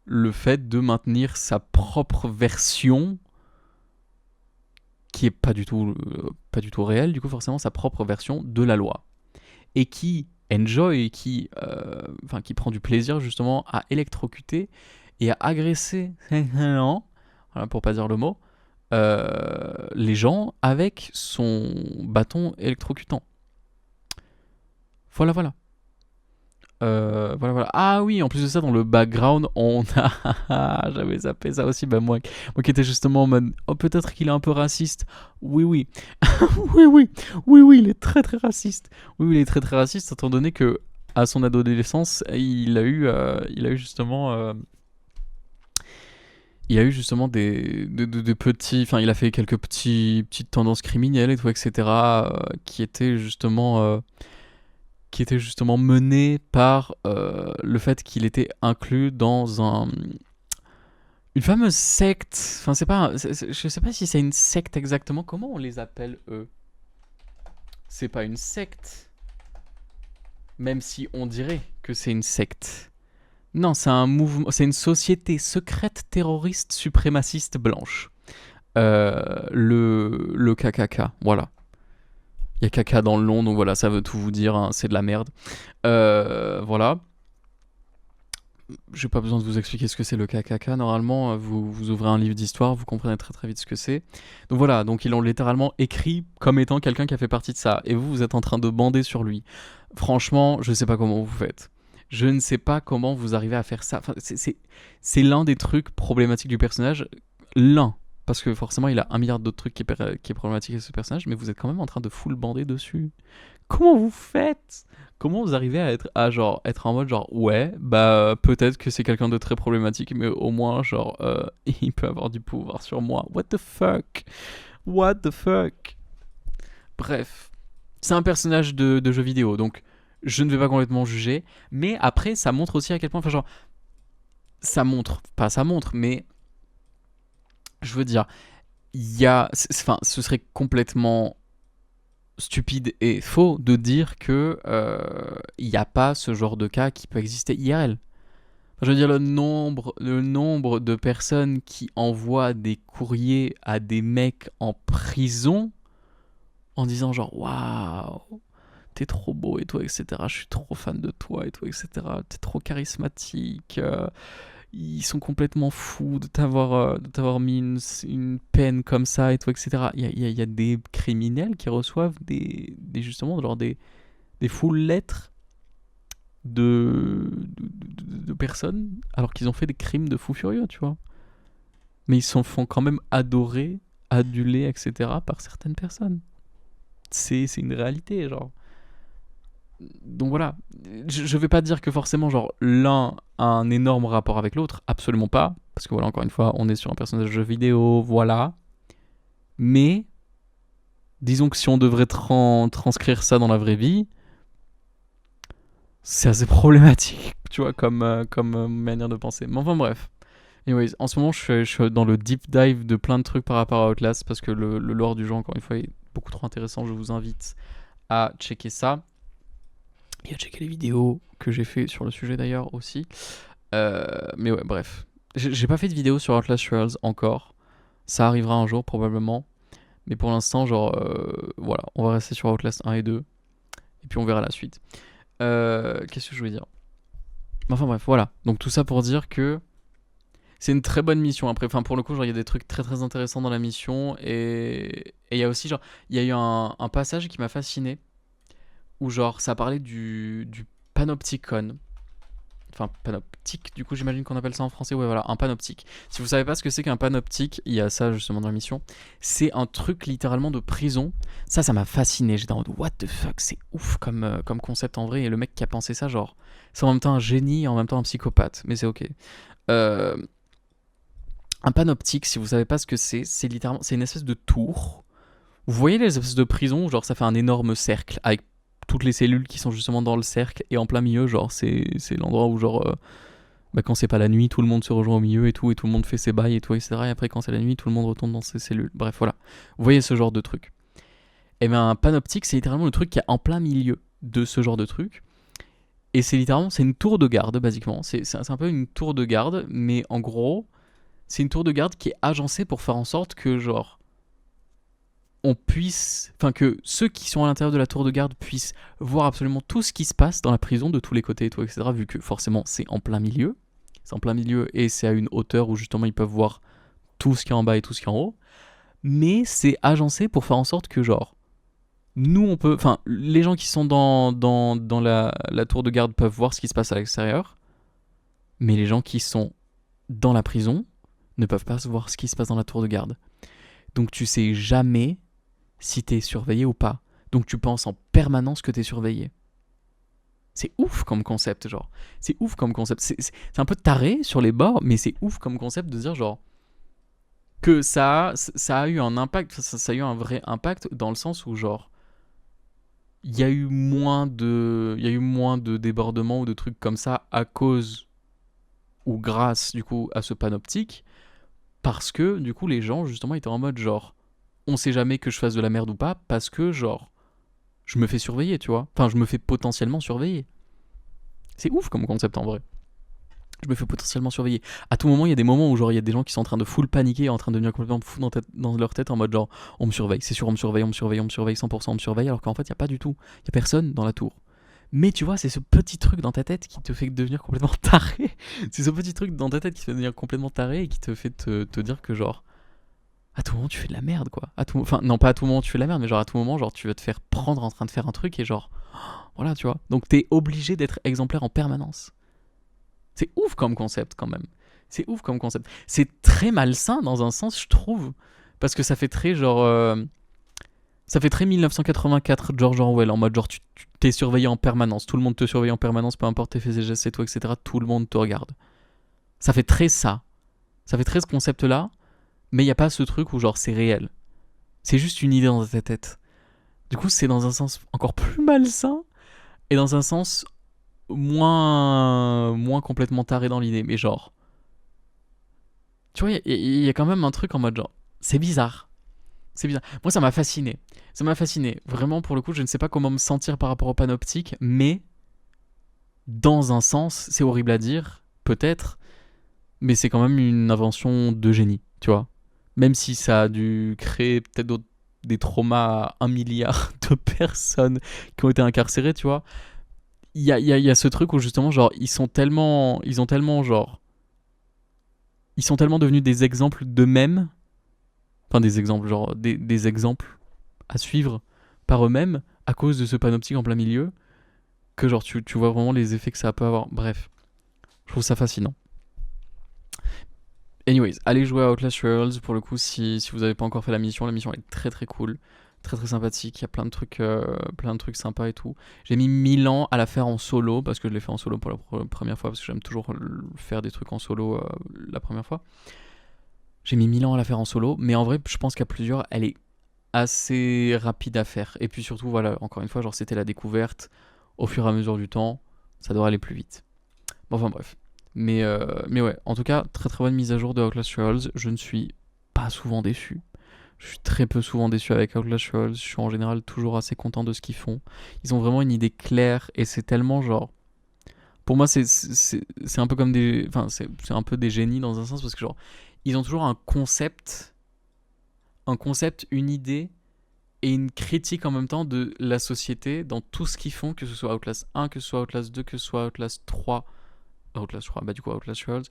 le fait de maintenir sa propre version qui est pas du tout réelle, du coup forcément sa propre version de la loi. Et qui enjoy, qui prend du plaisir justement à électrocuter et à agresser, voilà, pour pas dire le mot, les gens avec son bâton électrocutant. Voilà. Voilà. Ah oui, en plus de ça, dans le background, on a... J'avais zappé ça aussi, bah moi qui étais justement en mode, oh peut-être qu'il est un peu raciste. Oui. oui, il est très très raciste. Oui, il est très très raciste, étant donné que à son adolescence, il a eu justement... il a eu justement des petits... Enfin, il a fait quelques petites tendances criminelles et tout, etc. Qui étaient justement mené par le fait qu'il était inclus dans une fameuse secte. Enfin, je sais pas si c'est une secte exactement. Comment on les appelle, eux? C'est pas une secte, même si on dirait que c'est une secte. Non, c'est un mouvement, c'est une société secrète terroriste suprémaciste blanche. Le KKK, voilà. Il y a caca dans le nom, donc voilà, ça veut tout vous dire, hein, c'est de la merde. Voilà. J'ai pas besoin de vous expliquer ce que c'est le KKK. Normalement, vous ouvrez un livre d'histoire, vous comprenez très très vite ce que c'est. Donc voilà, donc ils l'ont littéralement écrit comme étant quelqu'un qui a fait partie de ça. Et vous êtes en train de bander sur lui. Franchement, je sais pas comment vous faites. Je ne sais pas comment vous arrivez à faire ça. Enfin, c'est l'un des trucs problématiques du personnage. L'un. Parce que forcément, il a un milliard d'autres trucs qui est problématique avec ce personnage, mais vous êtes quand même en train de full bander dessus. Comment vous faites? Comment vous arrivez à être en mode genre ouais, bah peut-être que c'est quelqu'un de très problématique, mais au moins genre il peut avoir du pouvoir sur moi. What the fuck? What the fuck? Bref, c'est un personnage de jeu vidéo, donc je ne vais pas complètement juger, mais après ça montre aussi à quel point, enfin genre ça montre, mais je veux dire, ce serait complètement stupide et faux de dire que il n'y a pas ce genre de cas qui peut exister IRL. Enfin, je veux dire, le nombre de personnes qui envoient des courriers à des mecs en prison en disant genre waouh, t'es trop beau et tout, etc. Je suis trop fan de toi et tout, etc. T'es trop charismatique. Ils sont complètement fous de t'avoir mis une peine comme ça et tout, etc. Il y a des criminels qui reçoivent justement genre des full lettres de personnes alors qu'ils ont fait des crimes de fous furieux, tu vois. Mais ils s'en font quand même adorer, aduler, etc. par certaines personnes. C'est une réalité, genre. Donc voilà, je vais pas dire que forcément genre l'un a un énorme rapport avec l'autre, absolument pas, parce que voilà, encore une fois, on est sur un personnage de jeu vidéo, voilà. Mais disons que si on devrait transcrire ça dans la vraie vie, c'est assez problématique, tu vois, comme manière de penser. Mais enfin bref. Anyways, en ce moment, je suis dans le deep dive de plein de trucs par rapport à Outlast, parce que le lore du jeu, encore une fois, est beaucoup trop intéressant. Je vous invite à checker ça. Et à checker les vidéos que j'ai fait sur le sujet d'ailleurs aussi. Mais ouais, bref. J'ai pas fait de vidéo sur Outlast Trials encore. Ça arrivera un jour probablement. Mais pour l'instant, genre, voilà, on va rester sur Outlast 1 et 2. Et puis on verra la suite. Qu'est-ce que je voulais dire? Enfin bref, voilà. Donc tout ça pour dire que c'est une très bonne mission. Après, enfin pour le coup, genre il y a des trucs très très intéressants dans la mission. Et il y a aussi, genre, il y a eu un passage qui m'a fasciné. Où genre ça parlait du panopticon. enfin panoptique, du coup j'imagine qu'on appelle ça en français, ouais voilà, un panoptique. Si vous savez pas ce que c'est qu'un panoptique, il y a ça justement dans l'émission, c'est un truc littéralement de prison. Ça m'a fasciné, j'étais en mode what the fuck, c'est ouf comme concept en vrai, et le mec qui a pensé ça, genre, c'est en même temps un génie, en même temps un psychopathe, mais c'est ok. Euh, un panoptique, si vous savez pas ce que c'est littéralement, c'est une espèce de tour. Vous voyez les espèces de prisons, genre ça fait un énorme cercle avec toutes les cellules qui sont justement dans le cercle, et en plein milieu, genre c'est l'endroit où genre quand c'est pas la nuit, tout le monde se rejoint au milieu et tout le monde fait ses bails et tout, etc. Et après quand c'est la nuit, tout le monde retourne dans ses cellules. Bref, voilà. Vous voyez ce genre de truc. Et bien un panoptique, c'est littéralement le truc qui est en plein milieu de ce genre de truc. Et c'est littéralement, c'est une tour de garde, basiquement. C'est un peu une tour de garde, mais en gros, c'est une tour de garde qui est agencée pour faire en sorte que genre on puisse, enfin que ceux qui sont à l'intérieur de la tour de garde puissent voir absolument tout ce qui se passe dans la prison de tous les côtés et tout, etc. Vu que forcément c'est en plein milieu, et c'est à une hauteur où justement ils peuvent voir tout ce qui est en bas et tout ce qui est en haut. Mais c'est agencé pour faire en sorte que genre nous on peut, enfin les gens qui sont dans la tour de garde peuvent voir ce qui se passe à l'extérieur, mais les gens qui sont dans la prison ne peuvent pas voir ce qui se passe dans la tour de garde. Donc tu sais jamais si t'es surveillé ou pas. Donc tu penses en permanence que t'es surveillé. C'est ouf comme concept, genre. C'est ouf comme concept. C'est un peu taré sur les bords, mais c'est ouf comme concept de dire, genre, que ça a eu un impact, ça a eu un vrai impact dans le sens où, genre, il y a eu moins de débordements ou de trucs comme ça à cause ou grâce, du coup, à ce panoptique, parce que, du coup, les gens, justement, étaient en mode, genre, on sait jamais que je fasse de la merde ou pas, parce que, genre, je me fais surveiller, tu vois. Enfin, je me fais potentiellement surveiller. C'est ouf comme concept en vrai. Je me fais potentiellement surveiller. À tout moment, il y a des moments où genre il y a des gens qui sont en train de full paniquer, en train de devenir complètement fous dans leur tête en mode genre on me surveille, c'est sûr on me surveille, 100% on me surveille, alors qu'en fait il y a pas du tout. Il y a personne dans la tour. Mais tu vois, c'est ce petit truc dans ta tête qui te fait devenir complètement taré. C'est ce petit truc dans ta tête qui te fait devenir complètement taré et qui te fait te dire que genre à tout moment tu fais de la merde quoi. Enfin non pas à tout moment tu fais de la merde, mais genre à tout moment genre tu vas te faire prendre en train de faire un truc et genre voilà tu vois. Donc t'es obligé d'être exemplaire en permanence. C'est ouf comme concept quand même. C'est ouf comme concept. C'est très malsain dans un sens, je trouve. Parce que ça fait très genre. Ça fait très 1984 George Orwell en mode genre tu t'es surveillé en permanence. Tout le monde te surveille en permanence, peu importe tes faits et gestes et tout, etc. Tout le monde te regarde. Ça fait très ça. Ça fait très ce concept là. Mais il n'y a pas ce truc où genre c'est réel. C'est juste une idée dans ta tête. Du coup, c'est dans un sens encore plus malsain. Et dans un sens moins complètement taré dans l'idée, mais genre, tu vois, il y a quand même un truc en mode genre, c'est bizarre. C'est bizarre. Moi, ça m'a fasciné. Ça m'a fasciné. Vraiment, pour le coup, je ne sais pas comment me sentir par rapport au panoptique, mais dans un sens, c'est horrible à dire, peut-être, mais c'est quand même une invention de génie, tu vois. Même si ça a dû créer peut-être des traumas à 1 milliard de personnes qui ont été incarcérées, tu vois. Il y a ce truc où justement, genre, ils sont tellement genre, ils sont tellement devenus des exemples d'eux-mêmes, enfin des exemples, genre des exemples à suivre par eux-mêmes à cause de ce panoptique en plein milieu, que genre tu vois vraiment les effets que ça peut avoir. Bref, je trouve ça fascinant. Anyways, allez jouer à Outlast Trials pour le coup si vous n'avez pas encore fait la mission est très très cool. Très très sympathique, il y a plein de trucs sympas et tout. J'ai mis 1000 ans à la faire en solo parce que je l'ai fait en solo pour la première fois parce que j'aime toujours faire des trucs en solo la première fois. J'ai mis 1000 ans à la faire en solo, mais en vrai je pense qu'à plusieurs elle est assez rapide à faire. Et puis surtout voilà, encore une fois, genre c'était la découverte, au fur et à mesure du temps, ça devrait aller plus vite. Bon, enfin bref. Mais ouais, en tout cas, très très bonne mise à jour de Outlast Trials, je ne suis pas souvent déçu. Je suis très peu souvent déçu avec Outlast Trials. Je suis en général toujours assez content de ce qu'ils font. Ils ont vraiment une idée claire et c'est tellement genre. Pour moi, c'est un peu comme des. Enfin, c'est un peu des génies dans un sens parce que genre. Ils ont toujours un concept, une idée et une critique en même temps de la société dans tout ce qu'ils font, que ce soit Outlast 1, que ce soit Outlast 2, que ce soit Outlast 3. Outlast 3, bah du coup Outlast Trials.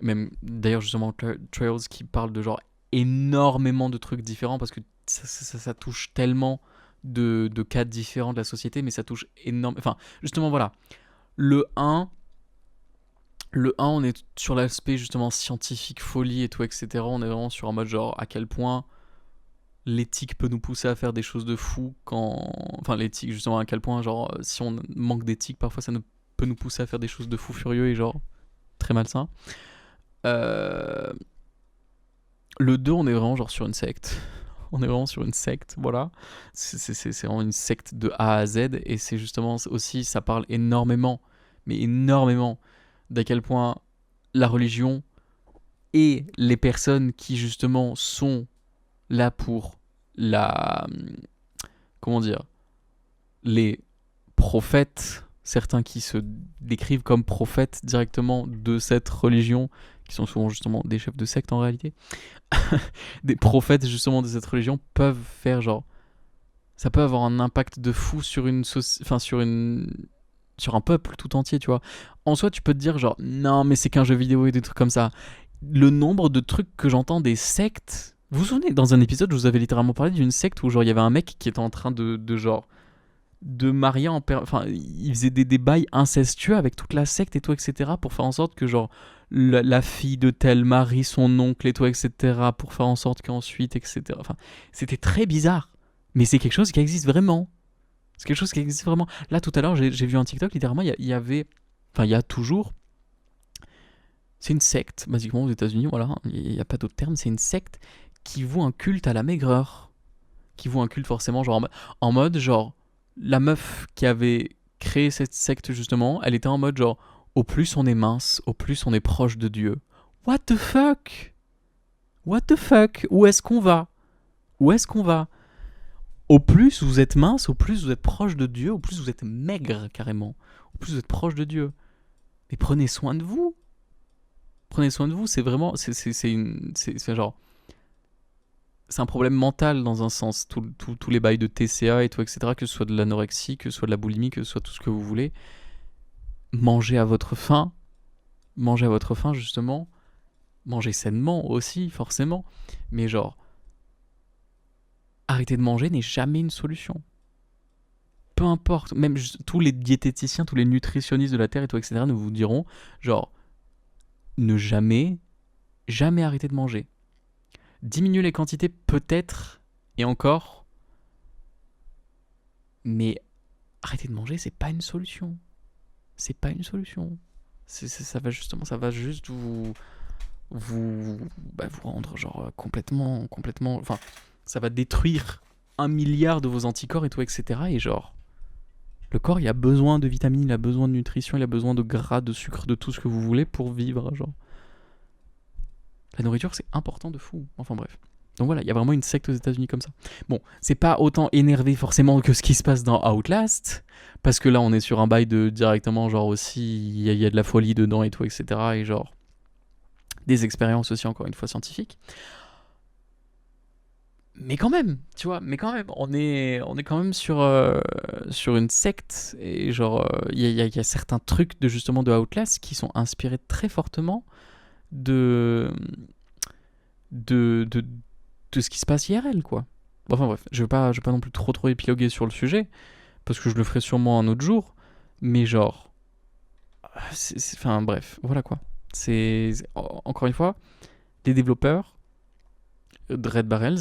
Même d'ailleurs, justement, Trails qui parle de genre énormément de trucs différents parce que ça touche tellement de cas différents de la société, mais ça touche énormément. Enfin, justement, voilà. Le 1, Le 1, on est sur l'aspect justement scientifique, folie et tout, etc. On est vraiment sur un mode genre à quel point l'éthique peut nous pousser à faire des choses de fou quand. Enfin, l'éthique, justement, à quel point, genre, si on manque d'éthique, parfois ça peut nous pousser à faire des choses de fou furieux et genre très malsain. Euh, Le 2, on est vraiment genre sur une secte. On est vraiment sur une secte, voilà. C'est vraiment une secte de A à Z. Et c'est justement aussi, ça parle énormément, mais énormément, d'à quel point la religion et les personnes qui justement sont là pour la. Comment dire, les prophètes, certains qui se décrivent comme prophètes directement de cette religion, qui sont souvent justement des chefs de secte en réalité, des prophètes justement de cette religion peuvent faire genre, ça peut avoir un impact de fou sur enfin sur un peuple tout entier, tu vois. En soi, tu peux te dire genre non, mais c'est qu'un jeu vidéo et des trucs comme ça. Le nombre de trucs que j'entends des sectes. Vous vous souvenez, dans un épisode, je vous avais littéralement parlé d'une secte où genre il y avait un mec qui était en train de genre de marier enfin il faisait des bails incestueux avec toute la secte et tout, etc., pour faire en sorte que genre la fille de tel marie son oncle et tout, etc., pour faire en sorte qu'ensuite, etc., enfin c'était très bizarre, mais c'est quelque chose qui existe vraiment. C'est quelque chose qui existe vraiment. Là tout à l'heure j'ai vu un TikTok, littéralement il y avait, enfin il y a toujours, c'est une secte basiquement aux États-Unis, voilà, il n'y a pas d'autre terme, c'est une secte qui voue un culte à la maigreur, qui voue un culte forcément genre en mode genre la meuf qui avait créé cette secte justement, elle était en mode genre au plus on est mince, au plus on est proche de Dieu. What the fuck? What the fuck? Où est-ce qu'on va? Où est-ce qu'on va? Au plus vous êtes mince, au plus vous êtes proche de Dieu, au plus vous êtes maigre carrément, au plus vous êtes proche de Dieu. Mais prenez soin de vous. Prenez soin de vous, c'est vraiment c'est genre c'est un problème mental dans un sens. Tous les bails de TCA et tout, etc., que ce soit de l'anorexie, que ce soit de la boulimie, que ce soit tout ce que vous voulez. Mangez à votre faim. Mangez à votre faim, justement. Mangez sainement aussi, forcément. Mais genre, arrêter de manger n'est jamais une solution. Peu importe, même tous les diététiciens, tous les nutritionnistes de la Terre et tout, etc., nous vous diront, genre, ne jamais, jamais arrêter de manger. Diminuer les quantités, peut-être, et encore, mais arrêter de manger, c'est pas une solution. C'est pas une solution. Ça va justement, ça va juste vous rendre genre complètement, enfin, ça va détruire 1 milliard de vos anticorps et tout, etc. Et genre, le corps, il a besoin de vitamines, il a besoin de nutrition, il a besoin de gras, de sucre, de tout ce que vous voulez pour vivre, genre. La nourriture, c'est important de fou. Enfin bref. Donc voilà, il y a vraiment une secte aux États-Unis comme ça. Bon, c'est pas autant énervé forcément que ce qui se passe dans Outlast, parce que là on est sur un bail de directement, genre aussi, il y a de la folie dedans et tout, etc. Et genre, des expériences aussi, encore une fois, scientifiques. Mais quand même, tu vois, mais quand même, on est quand même sur une secte, et genre, il y a certains trucs de justement de Outlast qui sont inspirés très fortement de, de, de, de ce qui se passe IRL, quoi. Enfin bref, je vais pas non plus trop épiloguer sur le sujet, parce que je le ferai sûrement un autre jour, mais genre, enfin bref, voilà quoi. Encore une fois, les développeurs de Red Barrels,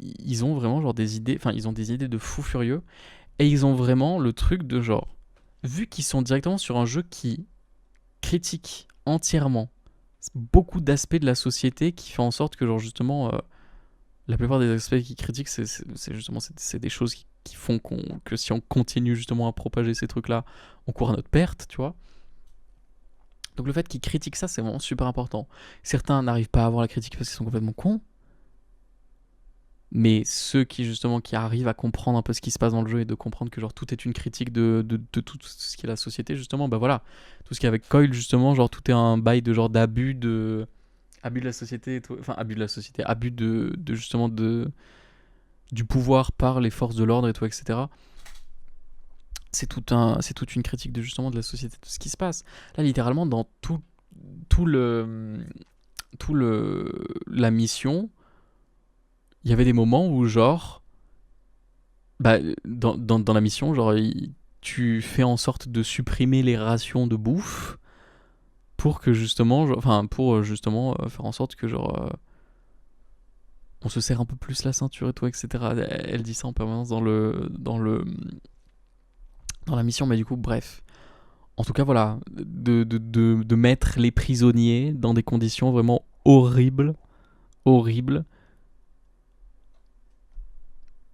ils ont vraiment genre des idées, enfin ils ont des idées de fous furieux, et ils ont vraiment le truc de genre, vu qu'ils sont directement sur un jeu qui critique entièrement beaucoup d'aspects de la société, qui fait en sorte que genre justement la plupart des aspects qu'ils critiquent, c'est justement c'est des choses qui font que si on continue justement à propager ces trucs là, on court à notre perte, tu vois. Donc le fait qu'ils critiquent ça, c'est vraiment super important. Certains n'arrivent pas à avoir la critique parce qu'ils sont complètement cons, mais ceux qui justement qui arrivent à comprendre un peu ce qui se passe dans le jeu et de comprendre que genre tout est une critique de tout ce qui est la société, justement, bah voilà, tout ce qui est avec Coil, justement, genre tout est un bail de genre abus de la société et tout, enfin abus de la société, abus de justement du pouvoir par les forces de l'ordre et tout, etc. C'est toute une critique de justement de la société, de ce qui se passe là littéralement dans tout le la mission. Il y avait des moments où genre bah, dans la mission, genre tu fais en sorte de supprimer les rations de bouffe pour que justement, enfin, pour justement faire en sorte que genre on se serre un peu plus la ceinture et tout, etc. Elle dit ça en permanence dans la mission, mais du coup, bref. En tout cas, voilà, de mettre les prisonniers dans des conditions vraiment horribles, horribles,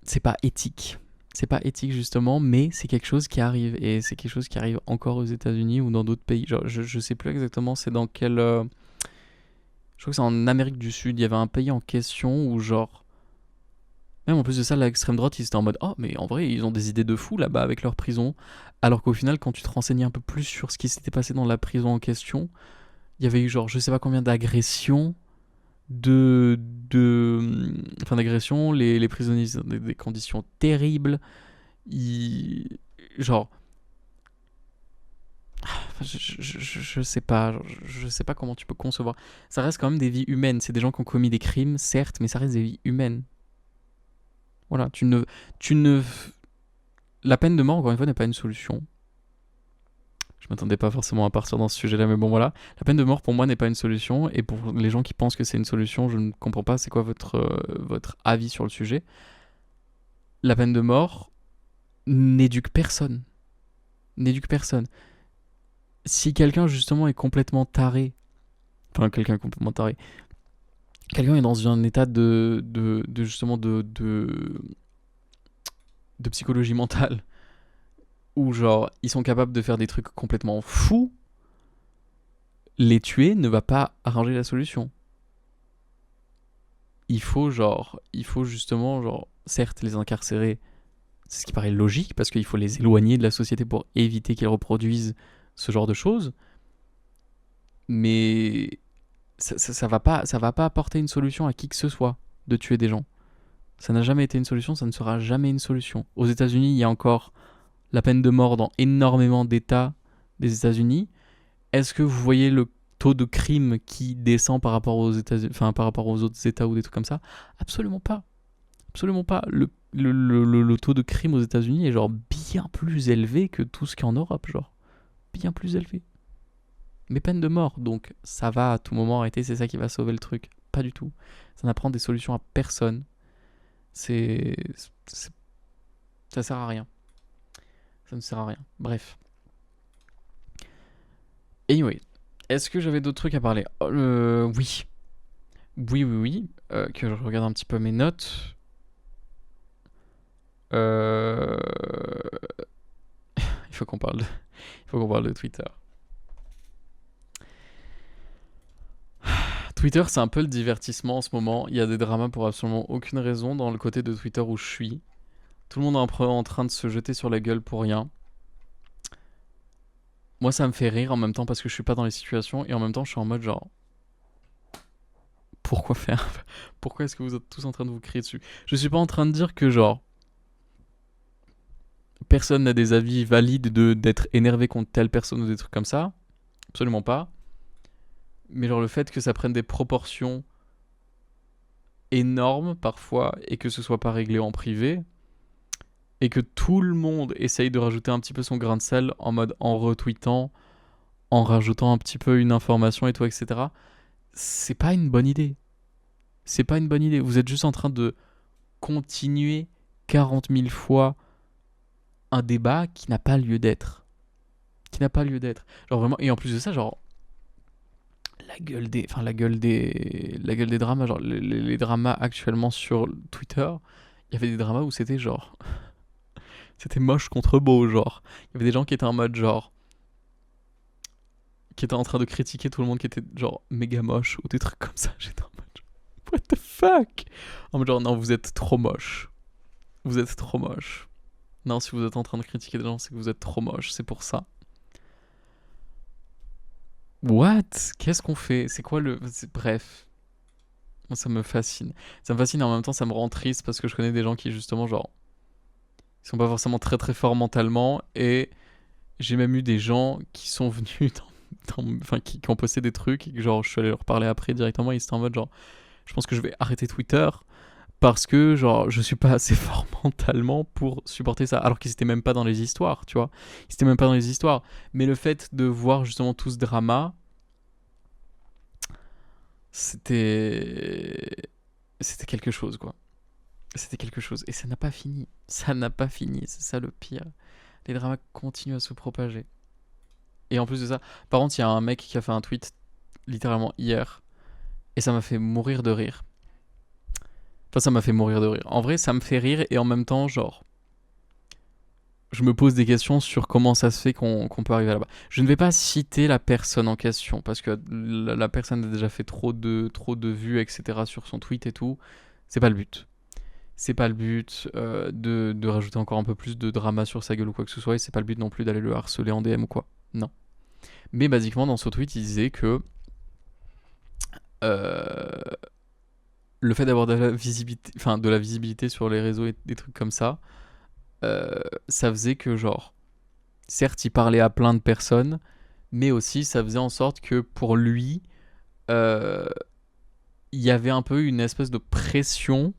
c'est pas éthique. C'est pas éthique justement, mais c'est quelque chose qui arrive. Et c'est quelque chose qui arrive encore aux États-Unis ou dans d'autres pays. Genre, je sais plus exactement c'est dans quel. Je crois que c'est en Amérique du Sud. Il y avait un pays en question où, genre. Même en plus de ça, l'extrême droite, ils étaient en mode oh, mais en vrai, ils ont des idées de fou là-bas avec leur prison. Alors qu'au final, quand tu te renseignais un peu plus sur ce qui s'était passé dans la prison en question, il y avait eu, genre, je sais pas combien d'agressions enfin d'agression, les prisonniers dans des conditions terribles. Genre, je sais pas, je sais pas comment tu peux concevoir. Ça reste quand même des vies humaines. C'est des gens qui ont commis des crimes, certes, mais ça reste des vies humaines. Voilà, tu ne, la peine de mort, encore une fois, n'est pas une solution. Je m'attendais pas forcément à partir dans ce sujet-là, mais bon voilà. La peine de mort pour moi n'est pas une solution, et pour les gens qui pensent que c'est une solution, je ne comprends pas c'est quoi votre avis sur le sujet. La peine de mort n'éduque personne. N'éduque personne. Si quelqu'un justement est complètement taré, enfin quelqu'un est complètement taré, quelqu'un est dans un état de justement de psychologie mentale, où genre ils sont capables de faire des trucs complètement fous, les tuer ne va pas arranger la solution. Il faut justement genre certes les incarcérer, c'est ce qui paraît logique parce qu'il faut les éloigner de la société pour éviter qu'ils reproduisent ce genre de choses, mais ça va pas apporter une solution à qui que ce soit de tuer des gens. Ça n'a jamais été une solution, ça ne sera jamais une solution. Aux États-Unis, il y a encore la peine de mort dans énormément d'États des États-Unis. Est-ce que vous voyez le taux de crime qui descend par rapport aux États-Unis, enfin par rapport aux autres États ou des trucs comme ça? Absolument pas. Absolument pas. Le taux de crime aux États-Unis est genre bien plus élevé que tout ce qu'il y a en Europe, genre bien plus élevé. Mais peine de mort, donc ça va à tout moment arrêter, c'est ça qui va sauver le truc. Pas du tout. Ça n'apprend des solutions à personne. c'est, ça sert à rien. Ça ne sert à rien. Bref. Anyway, est-ce que j'avais d'autres trucs à parler? Oui. Oui, oui, oui. Que je regarde un petit peu mes notes. Euh... Il faut qu'on parle de... Il faut qu'on parle de Twitter. Twitter, c'est un peu le divertissement en ce moment. Il y a des dramas pour absolument aucune raison dans le côté de Twitter où je suis. Tout le monde est un peu en train de se jeter sur la gueule pour rien. Moi, ça me fait rire en même temps parce que je suis pas dans les situations et en même temps, je suis en mode genre, pourquoi faire? Pourquoi est-ce que vous êtes tous en train de vous crier dessus? Je suis pas en train de dire que genre, personne n'a des avis valides d'être énervé contre telle personne ou des trucs comme ça. Absolument pas. Mais genre le fait que ça prenne des proportions énormes parfois et que ce soit pas réglé en privé et que tout le monde essaye de rajouter un petit peu son grain de sel en mode en retweetant, en rajoutant un petit peu une information et tout, etc. C'est pas une bonne idée. C'est pas une bonne idée. Vous êtes juste en train de continuer 40 000 fois un débat qui n'a pas lieu d'être. Qui n'a pas lieu d'être. Genre vraiment, et en plus de ça, genre, la gueule des dramas, genre, les dramas actuellement sur Twitter, il y avait des dramas où c'était genre, c'était moche contre beau, genre. Il y avait des gens qui étaient en mode genre, qui étaient en train de critiquer tout le monde qui était genre méga moche ou des trucs comme ça. J'étais en mode, what the fuck? En mode genre, non, vous êtes trop moche. Vous êtes trop moche. Non, si vous êtes en train de critiquer des gens, c'est que vous êtes trop moche, c'est pour ça. What? Qu'est-ce qu'on fait? C'est quoi bref. Moi, ça me fascine. Ça me fascine et en même temps, ça me rend triste parce que je connais des gens qui, justement, genre, ils sont pas forcément très très forts mentalement et j'ai même eu des gens qui sont venus enfin, qui ont posté des trucs et que, genre, je suis allé leur parler après directement et ils étaient en mode, genre, je pense que je vais arrêter Twitter parce que genre je suis pas assez fort mentalement pour supporter ça alors qu'ils étaient même pas dans les histoires, tu vois, ils étaient même pas dans les histoires, mais le fait de voir justement tout ce drama C'était. C'était quelque chose, quoi. C'était quelque chose. Et ça n'a pas fini. Ça n'a pas fini. C'est ça le pire. Les dramas continuent à se propager. Et en plus de ça, par contre, il y a un mec qui a fait un tweet littéralement hier. Et ça m'a fait mourir de rire. Enfin, ça m'a fait mourir de rire. En vrai, ça me fait rire et en même temps, genre, je me pose des questions sur comment ça se fait qu'on peut arriver là-bas. Je ne vais pas citer la personne en question parce que la personne a déjà fait trop de vues, etc. sur son tweet et tout. C'est pas le but. C'est pas le but de rajouter encore un peu plus de drama sur sa gueule ou quoi que ce soit. Et c'est pas le but non plus d'aller le harceler en DM ou quoi. Non. Mais basiquement, dans son tweet, il disait que euh, le fait d'avoir de la visibilité sur les réseaux et des trucs comme ça faisait que genre, certes, il parlait à plein de personnes, mais aussi ça faisait en sorte que pour lui, euh, il y avait un peu une espèce de pression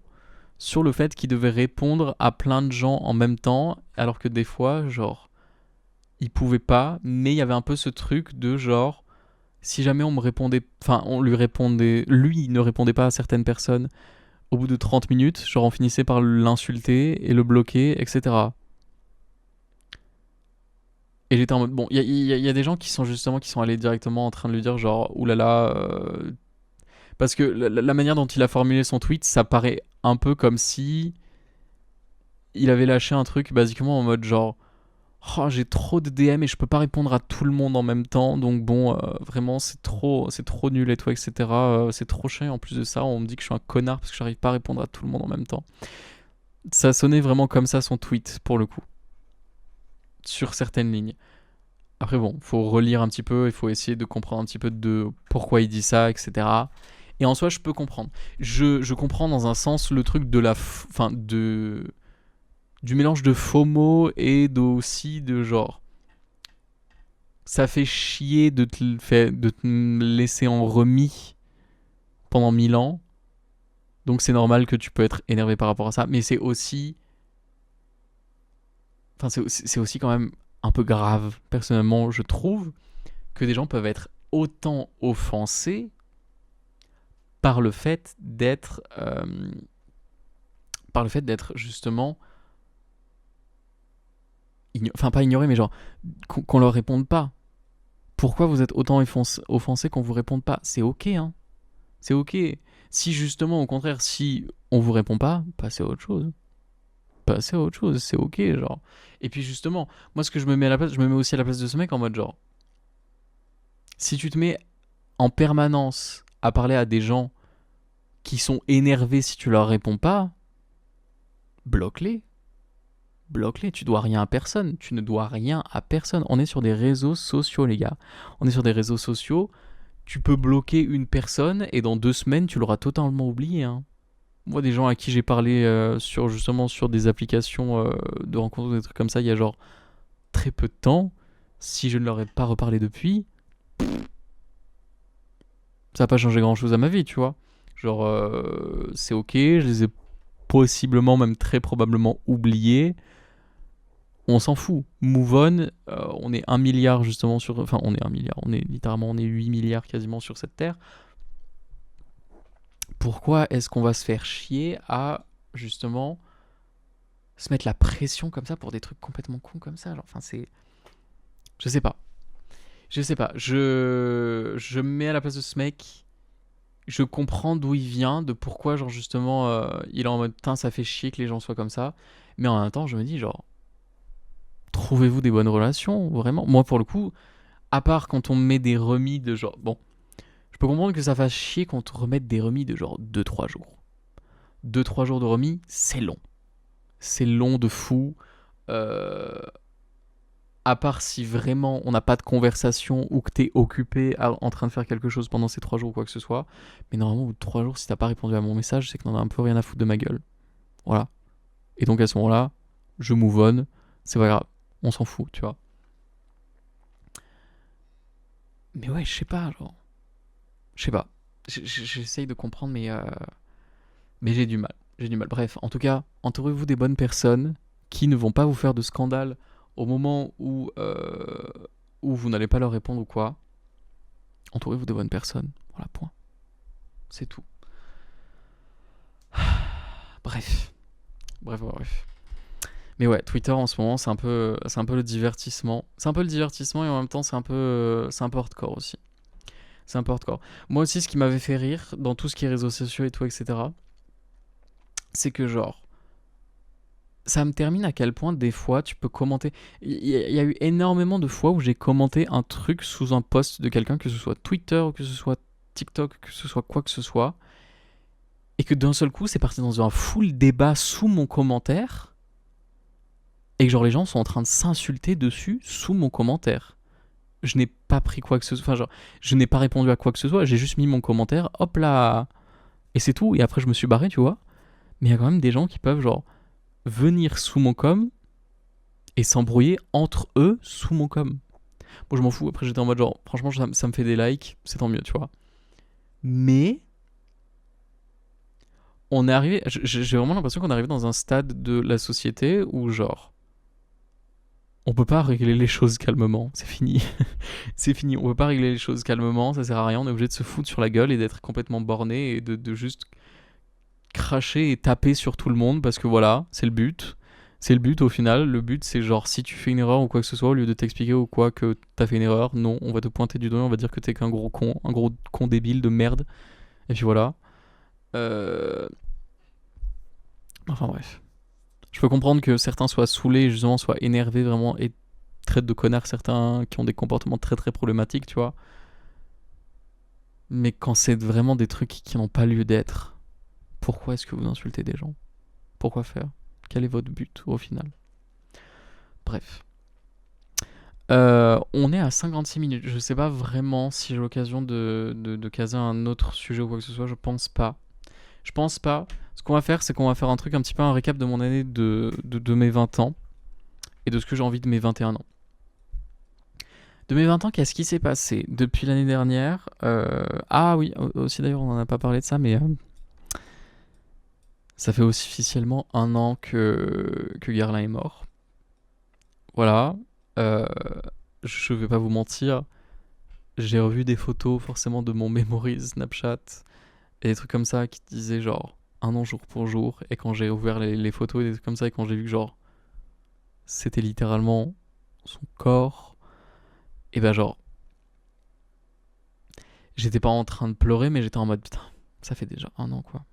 sur le fait qu'il devait répondre à plein de gens en même temps, alors que des fois, genre, il pouvait pas, mais il y avait un peu ce truc de genre, si jamais on me répondait, enfin, on lui répondait, lui ne répondait pas à certaines personnes au bout de 30 minutes, genre on finissait par l'insulter et le bloquer, etc. Et j'étais en mode, bon, il y a des gens qui sont justement, qui sont allés directement en train de lui dire genre, oulala, parce que la manière dont il a formulé son tweet, ça paraît un peu comme si il avait lâché un truc basiquement en mode genre, oh, j'ai trop de DM et je peux pas répondre à tout le monde en même temps, donc bon, vraiment c'est trop nul et tout, etc. C'est trop chiant. Et en plus de ça, on me dit que je suis un connard parce que j'arrive pas à répondre à tout le monde en même temps. Ça sonnait vraiment comme ça son tweet pour le coup, sur certaines lignes. Après bon, faut relire un petit peu, il faut essayer de comprendre un petit peu de pourquoi il dit ça, etc. Et en soi, je peux comprendre. Je comprends dans un sens le truc de enfin du mélange de FOMO et aussi de genre, ça fait chier de te laisser en remis pendant 1000 ans. Donc c'est normal que tu peux être énervé par rapport à ça. Mais c'est aussi, enfin c'est aussi quand même un peu grave. Personnellement, je trouve que des gens peuvent être autant offensés par le fait d'être justement, enfin pas ignoré, mais genre qu'on leur réponde pas. Pourquoi vous êtes autant offensé qu'on vous réponde pas? C'est ok, hein. C'est ok. Si justement, au contraire, si on vous répond pas, passez à autre chose. Passez à autre chose, c'est ok, genre. Et puis justement, moi ce que je me mets à la place, je me mets aussi à la place de ce mec en mode genre, si tu te mets en permanence à parler à des gens qui sont énervés si tu leur réponds pas, bloque-les. Bloque-les, tu dois rien à personne. Tu ne dois rien à personne. On est sur des réseaux sociaux, les gars. On est sur des réseaux sociaux. Tu peux bloquer une personne et dans 2 semaines, tu l'auras totalement oublié, hein. Moi, des gens à qui j'ai parlé justement sur des applications de rencontres, des trucs comme ça, il y a genre très peu de temps, si je ne leur ai pas reparlé depuis, ça n'a pas changé grand chose à ma vie, tu vois. Genre, c'est ok, je les ai possiblement, même très probablement oubliés. On s'en fout. Move on, on est 1 milliard justement sur. Enfin, on est 1 milliard, on est littéralement, on est 8 milliards quasiment sur cette terre. Pourquoi est-ce qu'on va se faire chier à justement se mettre la pression comme ça pour des trucs complètement cons comme ça, genre, enfin c'est, je sais pas, je sais pas, je me mets à la place de ce mec, je comprends d'où il vient, de pourquoi genre justement il est en mode putain ça fait chier que les gens soient comme ça, mais en même temps je me dis genre trouvez-vous des bonnes relations vraiment. Moi pour le coup, à part quand on met des remis de genre, bon, je peux comprendre que ça fasse chier quand on remette des remis de genre 2-3 jours. 2-3 jours de remis, c'est long de fou. euh, à part si vraiment on n'a pas de conversation ou que t'es occupé en train de faire quelque chose pendant ces 3 jours ou quoi que ce soit. Mais normalement, au bout de 3 jours, si t'as pas répondu à mon message, c'est que t'en as un peu rien à foutre de ma gueule. Voilà. Et donc à ce moment-là, je move on. C'est pas grave. On s'en fout, tu vois. Mais ouais, je sais pas, genre. Je sais pas. J'essaye de comprendre, mais j'ai du mal. J'ai du mal. Bref, en tout cas, entourez-vous des bonnes personnes qui ne vont pas vous faire de scandale au moment où vous n'allez pas leur répondre ou quoi. Entourez-vous de bonnes personnes. Voilà, point. c'est tout. Bref. Bref. Mais ouais, Twitter en ce moment, c'est un peu le divertissement. C'est un peu le divertissement et en même temps, c'est un peu hardcore aussi. C'est un peu hardcore. Moi aussi, ce qui m'avait fait rire dans tout ce qui est réseaux sociaux et tout, etc., c'est que genre, ça me termine à quel point des fois tu peux commenter. Il y a eu énormément de fois où j'ai commenté un truc sous un post de quelqu'un, que ce soit Twitter, ou que ce soit TikTok, que ce soit quoi que ce soit, et que d'un seul coup, c'est parti dans un full débat sous mon commentaire, et que genre les gens sont en train de s'insulter dessus sous mon commentaire. Je n'ai pas pris quoi que ce soit, enfin genre, je n'ai pas répondu à quoi que ce soit, j'ai juste mis mon commentaire, hop là, et c'est tout, et après je me suis barré, tu vois. Mais il y a quand même des gens qui peuvent genre venir sous mon com et s'embrouiller entre eux sous mon com. Moi je m'en fous, après j'étais en mode genre, franchement ça me fait des likes, c'est tant mieux, tu vois. Mais on est arrivé, j'ai vraiment l'impression qu'on est arrivé dans un stade de la société où genre, on peut pas régler les choses calmement, c'est fini. C'est fini, on peut pas régler les choses calmement, ça sert à rien, on est obligé de se foutre sur la gueule et d'être complètement borné et de juste cracher et taper sur tout le monde parce que voilà, c'est le but. C'est le but au final. Le but, c'est genre, si tu fais une erreur ou quoi que ce soit, au lieu de t'expliquer ou quoi que t'as fait une erreur, non, on va te pointer du doigt, on va dire que t'es qu'un gros con, un gros con débile de merde. Et puis voilà. Euh... Enfin bref. Je peux comprendre que certains soient saoulés, justement, soient énervés vraiment et traitent de connards certains qui ont des comportements très très problématiques, tu vois. Mais quand c'est vraiment des trucs qui n'ont pas lieu d'être, pourquoi est-ce que vous insultez des gens? Pourquoi faire? Quel est votre but au final? Bref. On est à 56 minutes. Je sais pas vraiment si j'ai l'occasion de caser un autre sujet ou quoi que ce soit. Je pense pas. Je pense pas. Ce qu'on va faire, c'est qu'on va faire un truc un petit peu un récap de mon année de mes 20 ans et de ce que j'ai envie de mes 21 ans. De mes 20 ans, qu'est-ce qui s'est passé depuis l'année dernière? Ah oui, aussi d'ailleurs, on en a pas parlé de ça, mais ça fait aussi officiellement un an que Garlin est mort. Voilà. Euh, je vais pas vous mentir, j'ai revu des photos forcément de mon memory Snapchat et des trucs comme ça qui disaient genre un an jour pour jour. Et quand j'ai ouvert les photos et des trucs comme ça, et quand j'ai vu que genre c'était littéralement son corps, et ben genre j'étais pas en train de pleurer, mais j'étais en mode putain, ça fait déjà un an quoi.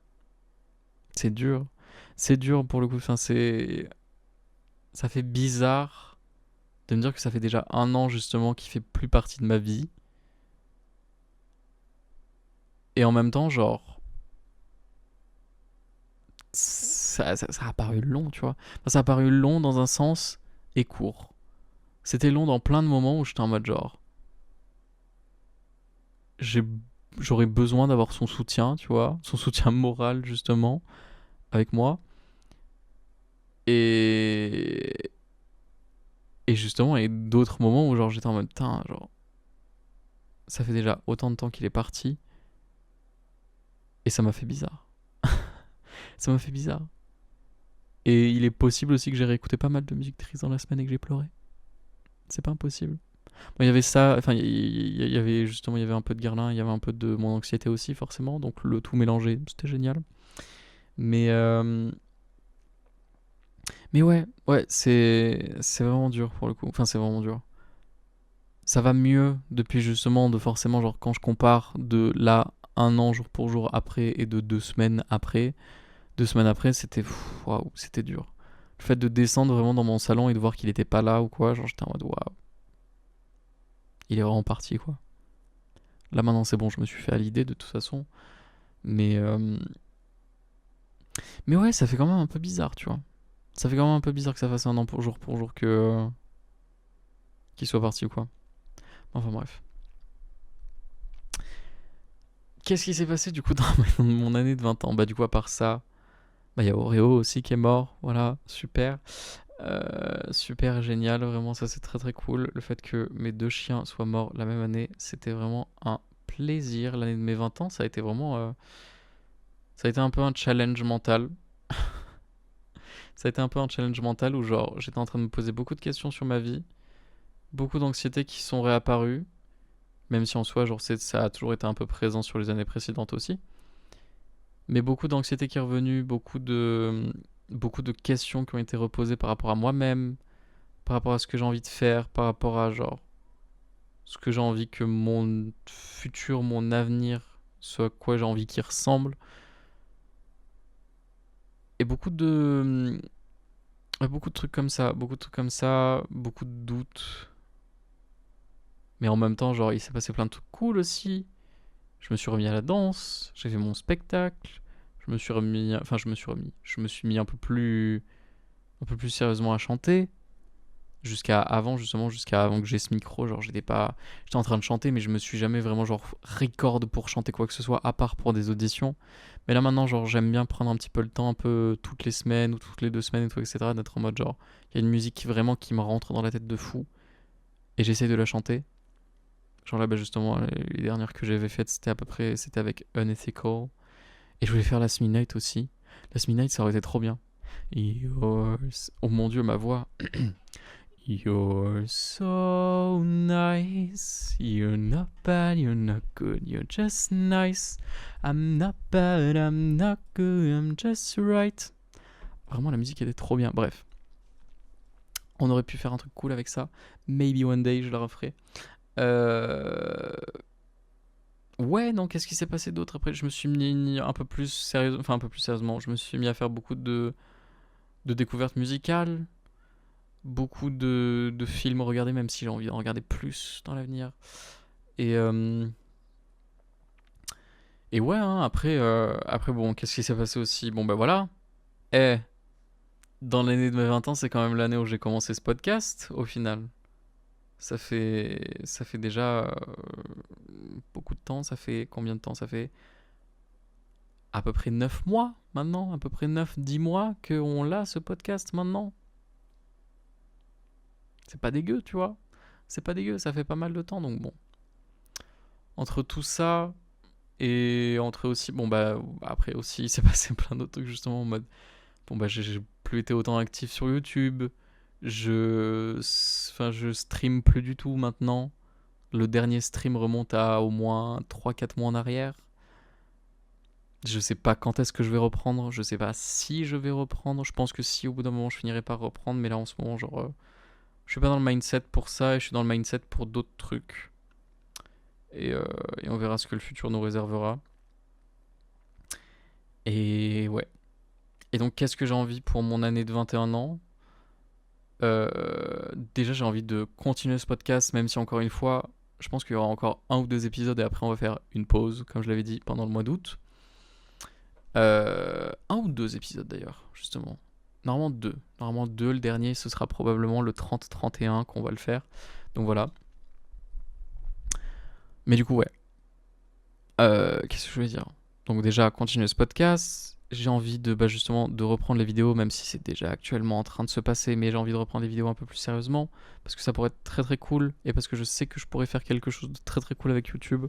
C'est dur. C'est dur pour le coup. Enfin, ça fait bizarre de me dire que ça fait déjà un an justement qui fait plus partie de ma vie. Et en même temps, genre, ça a paru long, tu vois. Enfin, ça a paru long dans un sens et court. C'était long dans plein de moments où j'étais en mode genre, j'ai, j'aurais besoin d'avoir son soutien, tu vois, son soutien moral justement avec moi. Et et justement, et d'autres moments où genre j'étais en mode putain, genre, ça fait déjà autant de temps qu'il est parti et ça m'a fait bizarre. Ça m'a fait bizarre. Et il est possible aussi que j'ai réécouté pas mal de musique triste dans la semaine et que j'ai pleuré. C'est pas impossible. Bon, il y avait ça, enfin, il y avait justement, il y avait un peu de Guerlain, il y avait un peu de mon anxiété aussi, forcément, donc le tout mélangé, c'était génial. Mais, mais ouais, c'est vraiment dur pour le coup. Enfin, c'est vraiment dur. Ça va mieux depuis justement de forcément, genre, quand je compare de là, un an jour pour jour après et de 2 semaines après. 2 semaines après, c'était, waouh, c'était dur. Le fait de descendre vraiment dans mon salon et de voir qu'il était pas là ou quoi, genre, j'étais en mode waouh, il est vraiment parti quoi. Là maintenant c'est bon, je me suis fait à l'idée de toute façon. Mais, mais ouais, ça fait quand même un peu bizarre, tu vois. Ça fait quand même un peu bizarre que ça fasse un an pour jour que qu'il soit parti ou quoi. Enfin bref. Qu'est-ce qui s'est passé du coup dans mon année de 20 ans? Bah du coup à part ça, bah il y a Oreo aussi qui est mort, voilà, super. Super génial, vraiment ça c'est très très cool. Le fait que mes deux chiens soient morts la même année, c'était vraiment un plaisir. L'année de mes 20 ans, ça a été vraiment... ça a été un peu un challenge mental. Ça a été un peu un challenge mental où genre j'étais en train de me poser beaucoup de questions sur ma vie, beaucoup d'anxiétés qui sont réapparues, même si en soi genre ça a toujours été un peu présent sur les années précédentes aussi. mais beaucoup d'anxiété qui est revenue, beaucoup de questions qui ont été reposées par rapport à moi-même, par rapport à ce que j'ai envie de faire, par rapport à genre ce que j'ai envie que mon futur, mon avenir, ce à quoi j'ai envie qu'il ressemble. Et beaucoup de trucs comme ça, beaucoup de doutes. Mais en même temps, genre, il s'est passé plein de trucs cool aussi. Je me suis remis à la danse, j'ai fait mon spectacle, je me suis mis un peu plus sérieusement à chanter. Jusqu'à avant que j'ai ce micro, genre j'étais en train de chanter, mais je me suis jamais vraiment genre record pour chanter quoi que ce soit, à part pour des auditions. Mais là maintenant, genre j'aime bien prendre un petit peu le temps, un peu toutes les semaines ou toutes les 2 semaines et tout, etc., d'être en mode genre, il y a une musique qui me rentre dans la tête de fou, et j'essaie de la chanter. Genre là, bah justement, les dernières que j'avais faites, c'était avec Unethical, et je voulais faire Last Midnight aussi. Last Midnight, ça aurait été trop bien. Yours. Oh mon dieu, ma voix. You're so nice. You're not bad, you're not good, you're just nice. I'm not bad, I'm not good, I'm just right. Vraiment, la musique était trop bien. Bref, on aurait pu faire un truc cool avec ça. Maybe one day, je la referai. Ouais, non, qu'est-ce qui s'est passé d'autre après? Je me suis mis un peu plus sérieusement, je me suis mis à faire beaucoup de découvertes musicales, beaucoup de films regardés, même si j'ai envie d'en regarder plus dans l'avenir. Et, euh, et ouais, hein, après, bon, qu'est-ce qui s'est passé aussi? Bon, bah voilà. Eh, dans l'année de mes 20 ans, c'est quand même l'année où j'ai commencé ce podcast, au final. Ça fait déjà beaucoup de temps. Ça fait combien de temps? Ça fait à peu près 9 mois maintenant, à peu près 9-10 mois qu'on l'a ce podcast maintenant. C'est pas dégueu, tu vois. C'est pas dégueu, ça fait pas mal de temps, donc bon. Entre tout ça et entre aussi, bon bah après aussi, il s'est passé plein d'autres trucs justement en mode, bon bah j'ai plus été autant actif sur YouTube. Je stream plus du tout maintenant. Le dernier stream remonte à au moins 3-4 mois en arrière. Je sais pas quand est-ce que je vais reprendre. Je sais pas si je vais reprendre. Je pense que si au bout d'un moment je finirai par reprendre. Mais là en ce moment, genre, je suis pas dans le mindset pour ça et je suis dans le mindset pour d'autres trucs. Et on verra ce que le futur nous réservera. Et ouais. Et donc, qu'est-ce que j'ai envie pour mon année de 21 ans? Déjà, j'ai envie de continuer ce podcast, même si encore une fois, je pense qu'il y aura encore 1 ou 2 épisodes et après on va faire une pause, comme je l'avais dit, pendant le mois d'août. 1 ou 2 épisodes d'ailleurs, justement. Normalement 2. Normalement 2, le dernier, ce sera probablement le 30-31 qu'on va le faire. Donc voilà. Mais du coup, ouais. Qu'est-ce que je voulais dire? Donc déjà, continuer ce podcast. J'ai envie justement de reprendre les vidéos, même si c'est déjà actuellement en train de se passer, mais j'ai envie de reprendre les vidéos un peu plus sérieusement, parce que ça pourrait être très très cool, et parce que je sais que je pourrais faire quelque chose de très très cool avec YouTube,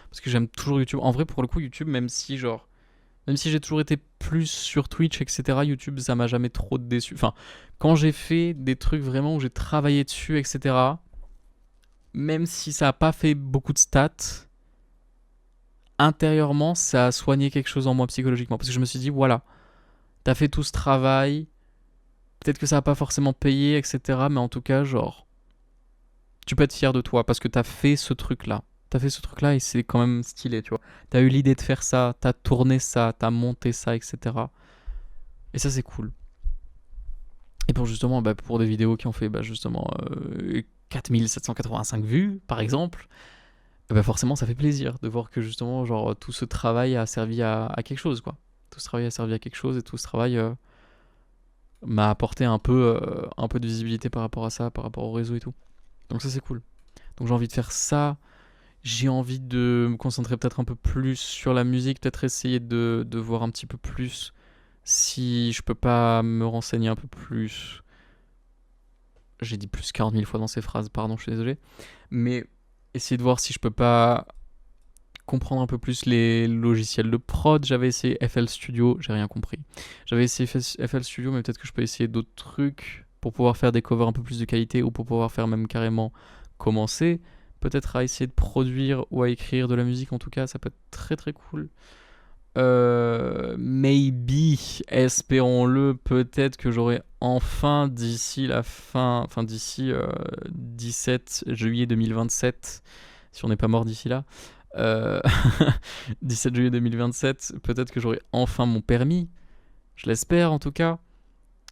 parce que j'aime toujours YouTube. En vrai, pour le coup, YouTube, même si j'ai toujours été plus sur Twitch, etc., YouTube, ça m'a jamais trop déçu. Enfin, quand j'ai fait des trucs vraiment où j'ai travaillé dessus, etc., même si ça a pas fait beaucoup de stats, intérieurement, ça a soigné quelque chose en moi psychologiquement. Parce que je me suis dit, voilà, t'as fait tout ce travail, peut-être que ça va pas forcément payé, etc., mais en tout cas, genre, tu peux être fier de toi parce que t'as fait ce truc-là. T'as fait ce truc-là et c'est quand même stylé, tu vois. T'as eu l'idée de faire ça, t'as tourné ça, t'as monté ça, etc. Et ça, c'est cool. Et pour justement, pour des vidéos qui ont fait justement 4785 vues, par exemple, forcément, ça fait plaisir de voir que justement, genre, tout ce travail a servi à quelque chose, quoi. Tout ce travail a servi à quelque chose et tout ce travail m'a apporté un peu de visibilité par rapport à ça, par rapport au réseau et tout. Donc ça, c'est cool. Donc j'ai envie de faire ça. J'ai envie de me concentrer peut-être un peu plus sur la musique, peut-être essayer de voir un petit peu plus si je peux pas me renseigner un peu plus. J'ai dit plus 40 000 fois dans ces phrases, pardon, je suis désolé. Mais essayer de voir si je peux pas comprendre un peu plus les logiciels de prod. J'avais essayé FL Studio, j'ai rien compris. J'avais essayé FL Studio, mais peut-être que je peux essayer d'autres trucs pour pouvoir faire des covers un peu plus de qualité ou pour pouvoir faire même carrément commencer. Peut-être à essayer de produire ou à écrire de la musique, en tout cas, ça peut être très très cool. Maybe, espérons-le, peut-être que j'aurai enfin d'ici 17 juillet 2027, si on n'est pas mort d'ici là, euh, 17 juillet 2027, peut-être que j'aurai enfin mon permis, je l'espère en tout cas.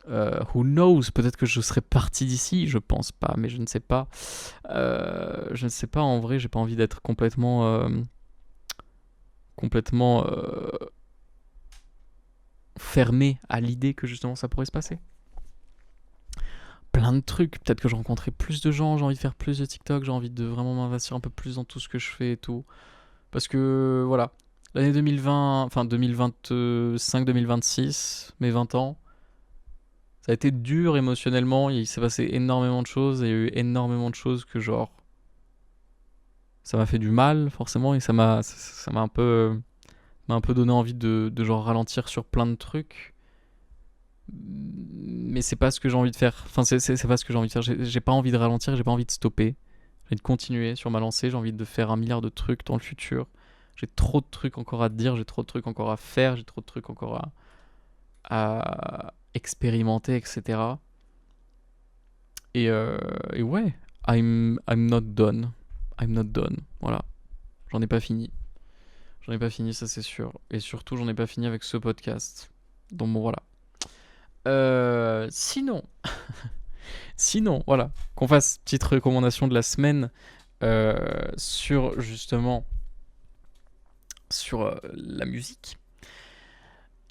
Who knows, peut-être que je serai parti d'ici, je pense pas, mais je ne sais pas. Je ne sais pas, en vrai, j'ai pas envie d'être complètement fermé à l'idée que justement ça pourrait se passer. Plein de trucs, peut-être que je rencontrerai plus de gens, j'ai envie de faire plus de TikTok, j'ai envie de vraiment m'investir un peu plus dans tout ce que je fais et tout. Parce que voilà, l'année 2020, enfin 2025-2026, mes 20 ans, ça a été dur émotionnellement, il s'est passé énormément de choses, et il y a eu énormément de choses que genre, ça m'a fait du mal forcément, et ça m'a un peu donné envie de genre ralentir sur plein de trucs. Mais c'est pas ce que j'ai envie de faire. Enfin, c'est pas ce que j'ai envie de faire. J'ai pas envie de ralentir, j'ai pas envie de stopper. J'ai envie de continuer sur ma lancée, j'ai envie de faire 1 milliard de trucs dans le futur. J'ai trop de trucs encore à te dire, j'ai trop de trucs encore à faire, j'ai trop de trucs encore à expérimenter, etc. Et ouais, I'm not done. I'm not done. Voilà. J'en ai pas fini. J'en ai pas fini, ça c'est sûr. Et surtout, j'en ai pas fini avec ce podcast. Donc bon, voilà. Sinon, voilà, qu'on fasse petite recommandation de la semaine sur justement sur la musique.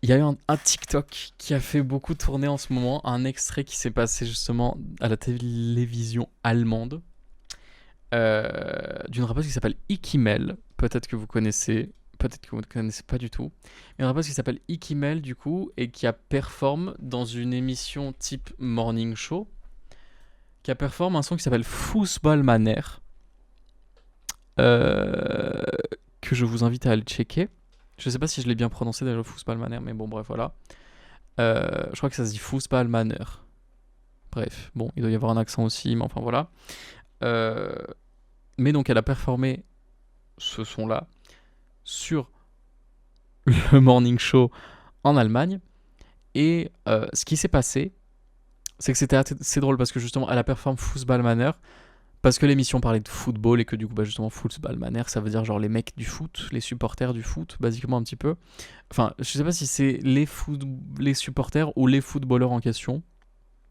Il y a eu un TikTok qui a fait beaucoup tourner en ce moment, un extrait qui s'est passé justement à la télévision allemande d'une rappeuse qui s'appelle Ikimel. Peut-être que vous connaissez, peut-être que vous ne connaissez pas du tout. Une rappeuse qui s'appelle Ikimel du coup et qui a performe dans une émission type morning show, qui a performe un son qui s'appelle Fußballmanner, que je vous invite à aller checker. Je sais pas si je l'ai bien prononcé déjà, Fußballmanner, mais bon bref voilà. Je crois que ça se dit Fußballmanner. Bref, bon, il doit y avoir un accent aussi, mais enfin voilà. Mais donc elle a performé ce son-là sur le morning show en Allemagne. Et ce qui s'est passé, c'est que c'était assez drôle parce que justement elle a performé Fußballmanner parce que l'émission parlait de football et que du coup bah justement Fußballmanner ça veut dire genre les mecs du foot, les supporters du foot, basiquement un petit peu. Enfin, je sais pas si c'est les supporters ou les footballeurs en question.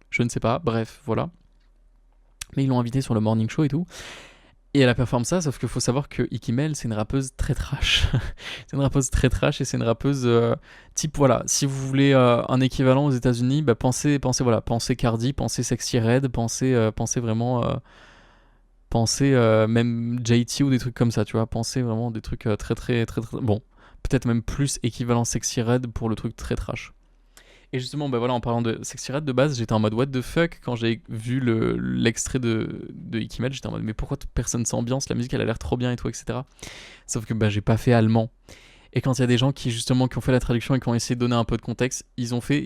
Je ne sais pas, bref, voilà. Mais ils l'ont invité sur le morning show et tout. Et elle a performé ça, sauf qu'il faut savoir que Ikimel, c'est une rappeuse très trash. C'est une rappeuse très trash et c'est une rappeuse type, voilà, si vous voulez un équivalent aux États-Unis, bah pensez Cardi, pensez Sexy Red, pensez vraiment, pensez même JT ou des trucs comme ça, tu vois, pensez vraiment des trucs très, bon, peut-être même plus équivalent Sexy Red pour le truc très trash. Et justement, bah voilà, en parlant de Sexy Red, de base, j'étais en mode what the fuck quand j'ai vu l'extrait de Ikimel. J'étais en mode mais pourquoi personne s'ambiance, la musique elle a l'air trop bien et tout, etc. Sauf que bah j'ai pas fait allemand. Et quand il y a des gens qui justement qui ont fait la traduction et qui ont essayé de donner un peu de contexte, ils ont fait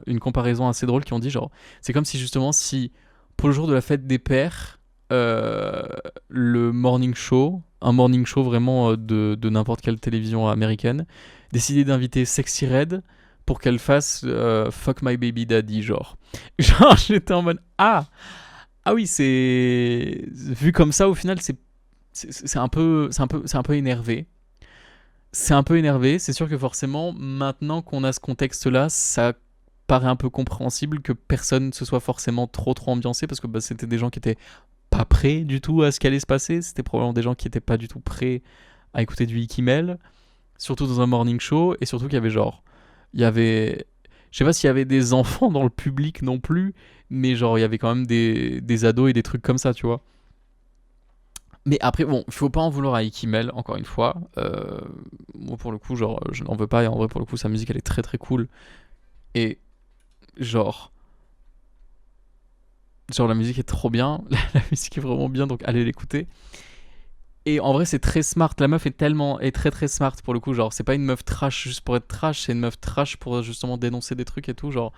une comparaison assez drôle qui ont dit genre c'est comme si justement si pour le jour de la fête des pères, le morning show, un morning show vraiment de n'importe quelle télévision américaine, décidait d'inviter Sexy Red pour qu'elle fasse Fuck My Baby Daddy, genre. Genre, j'étais en mode ah oui, c'est vu comme ça au final, c'est un peu énervé. C'est un peu énervé, c'est sûr que forcément maintenant qu'on a ce contexte-là, ça paraît un peu compréhensible que personne se soit forcément trop ambiancé parce que bah, c'était des gens qui étaient pas prêts du tout à ce qui allait se passer, c'était probablement des gens qui étaient pas du tout prêts à écouter du Ikimel, surtout dans un morning show, et surtout qu'il y avait genre il y avait, je sais pas s'il y avait des enfants dans le public non plus, mais genre il y avait quand même des ados et des trucs comme ça, tu vois. Mais après, bon, il faut pas en vouloir à Ikimel, encore une fois. Moi, pour le coup, genre, je n'en veux pas, et en vrai, pour le coup, sa musique, elle est très cool. Et genre, la musique est trop bien, la musique est vraiment bien, donc allez l'écouter. Et en vrai, c'est très smart. La meuf est très smart pour le coup. Genre, c'est pas une meuf trash juste pour être trash, c'est une meuf trash pour justement dénoncer des trucs et tout. Genre,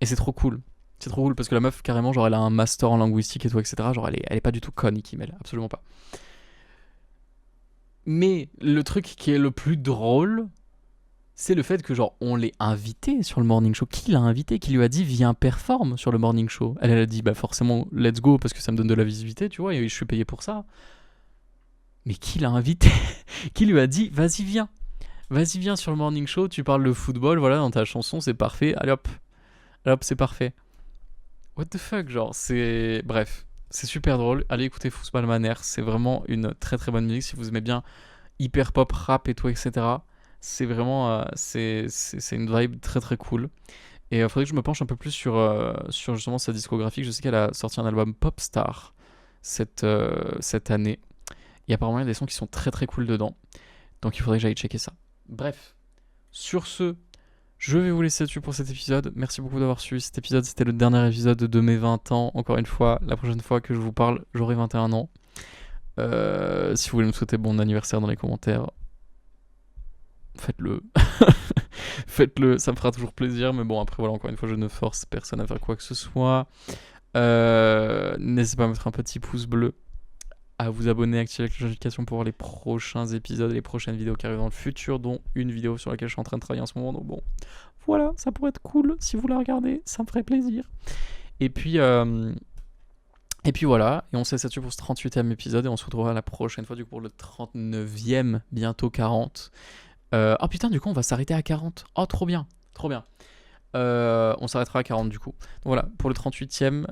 et c'est trop cool. C'est trop cool parce que la meuf, carrément, genre, elle a un master en linguistique et tout, etc. Genre, elle est pas du tout conne, Ikimel. Absolument pas. Mais le truc qui est le plus drôle, c'est le fait que genre on l'ait invité sur le morning show. Qui l'a invité? Qui lui a dit viens performe sur le morning show? Elle a dit bah forcément let's go parce que ça me donne de la visibilité, tu vois, et je suis payé pour ça. Mais qui l'a invité? Qui lui a dit vas-y viens? Vas-y viens sur le morning show, tu parles de football, voilà, dans ta chanson, c'est parfait. Allez hop, allez hop, c'est parfait. What the fuck, genre, c'est... Bref, c'est super drôle. Allez écouter Football Manaire, c'est vraiment une très très bonne musique. Si vous aimez bien hyper pop, rap et tout, etc. C'est vraiment... c'est une vibe très très cool. Et il faudrait que je me penche un peu plus sur justement sa discographie. Je sais qu'elle a sorti un album Popstar cette année. Et apparemment, il y a des sons qui sont très très cool dedans. Donc il faudrait que j'aille checker ça. Bref, sur ce, je vais vous laisser dessus pour cet épisode. Merci beaucoup d'avoir suivi cet épisode. C'était le dernier épisode de mes 20 ans. Encore une fois, la prochaine fois que je vous parle, j'aurai 21 ans. Si vous voulez me souhaiter bon anniversaire dans les commentaires, faites-le. Faites-le, ça me fera toujours plaisir. Mais bon, après, voilà, encore une fois, je ne force personne à faire quoi que ce soit. N'hésitez pas à mettre un petit pouce bleu, à vous abonner, activer la cloche de notification pour voir les prochains épisodes, les prochaines vidéos qui arrivent dans le futur, dont une vidéo sur laquelle je suis en train de travailler en ce moment. Donc bon, voilà, ça pourrait être cool si vous la regardez, ça me ferait plaisir. Et puis voilà, et on se laisse là-dessus pour ce 38e épisode, et on se retrouvera la prochaine fois du coup pour le 39e, bientôt 40. Oh putain, du coup on va s'arrêter à 40. Oh trop bien, trop bien. On s'arrêtera à 40 du coup. Donc voilà, pour le 38e,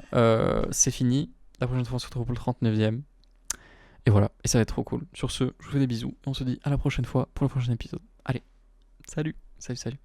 c'est fini. La prochaine fois on se retrouve pour le 39e. Et voilà, et ça va être trop cool. Sur ce, je vous fais des bisous, et on se dit à la prochaine fois pour le prochain épisode. Allez, salut, salut, salut.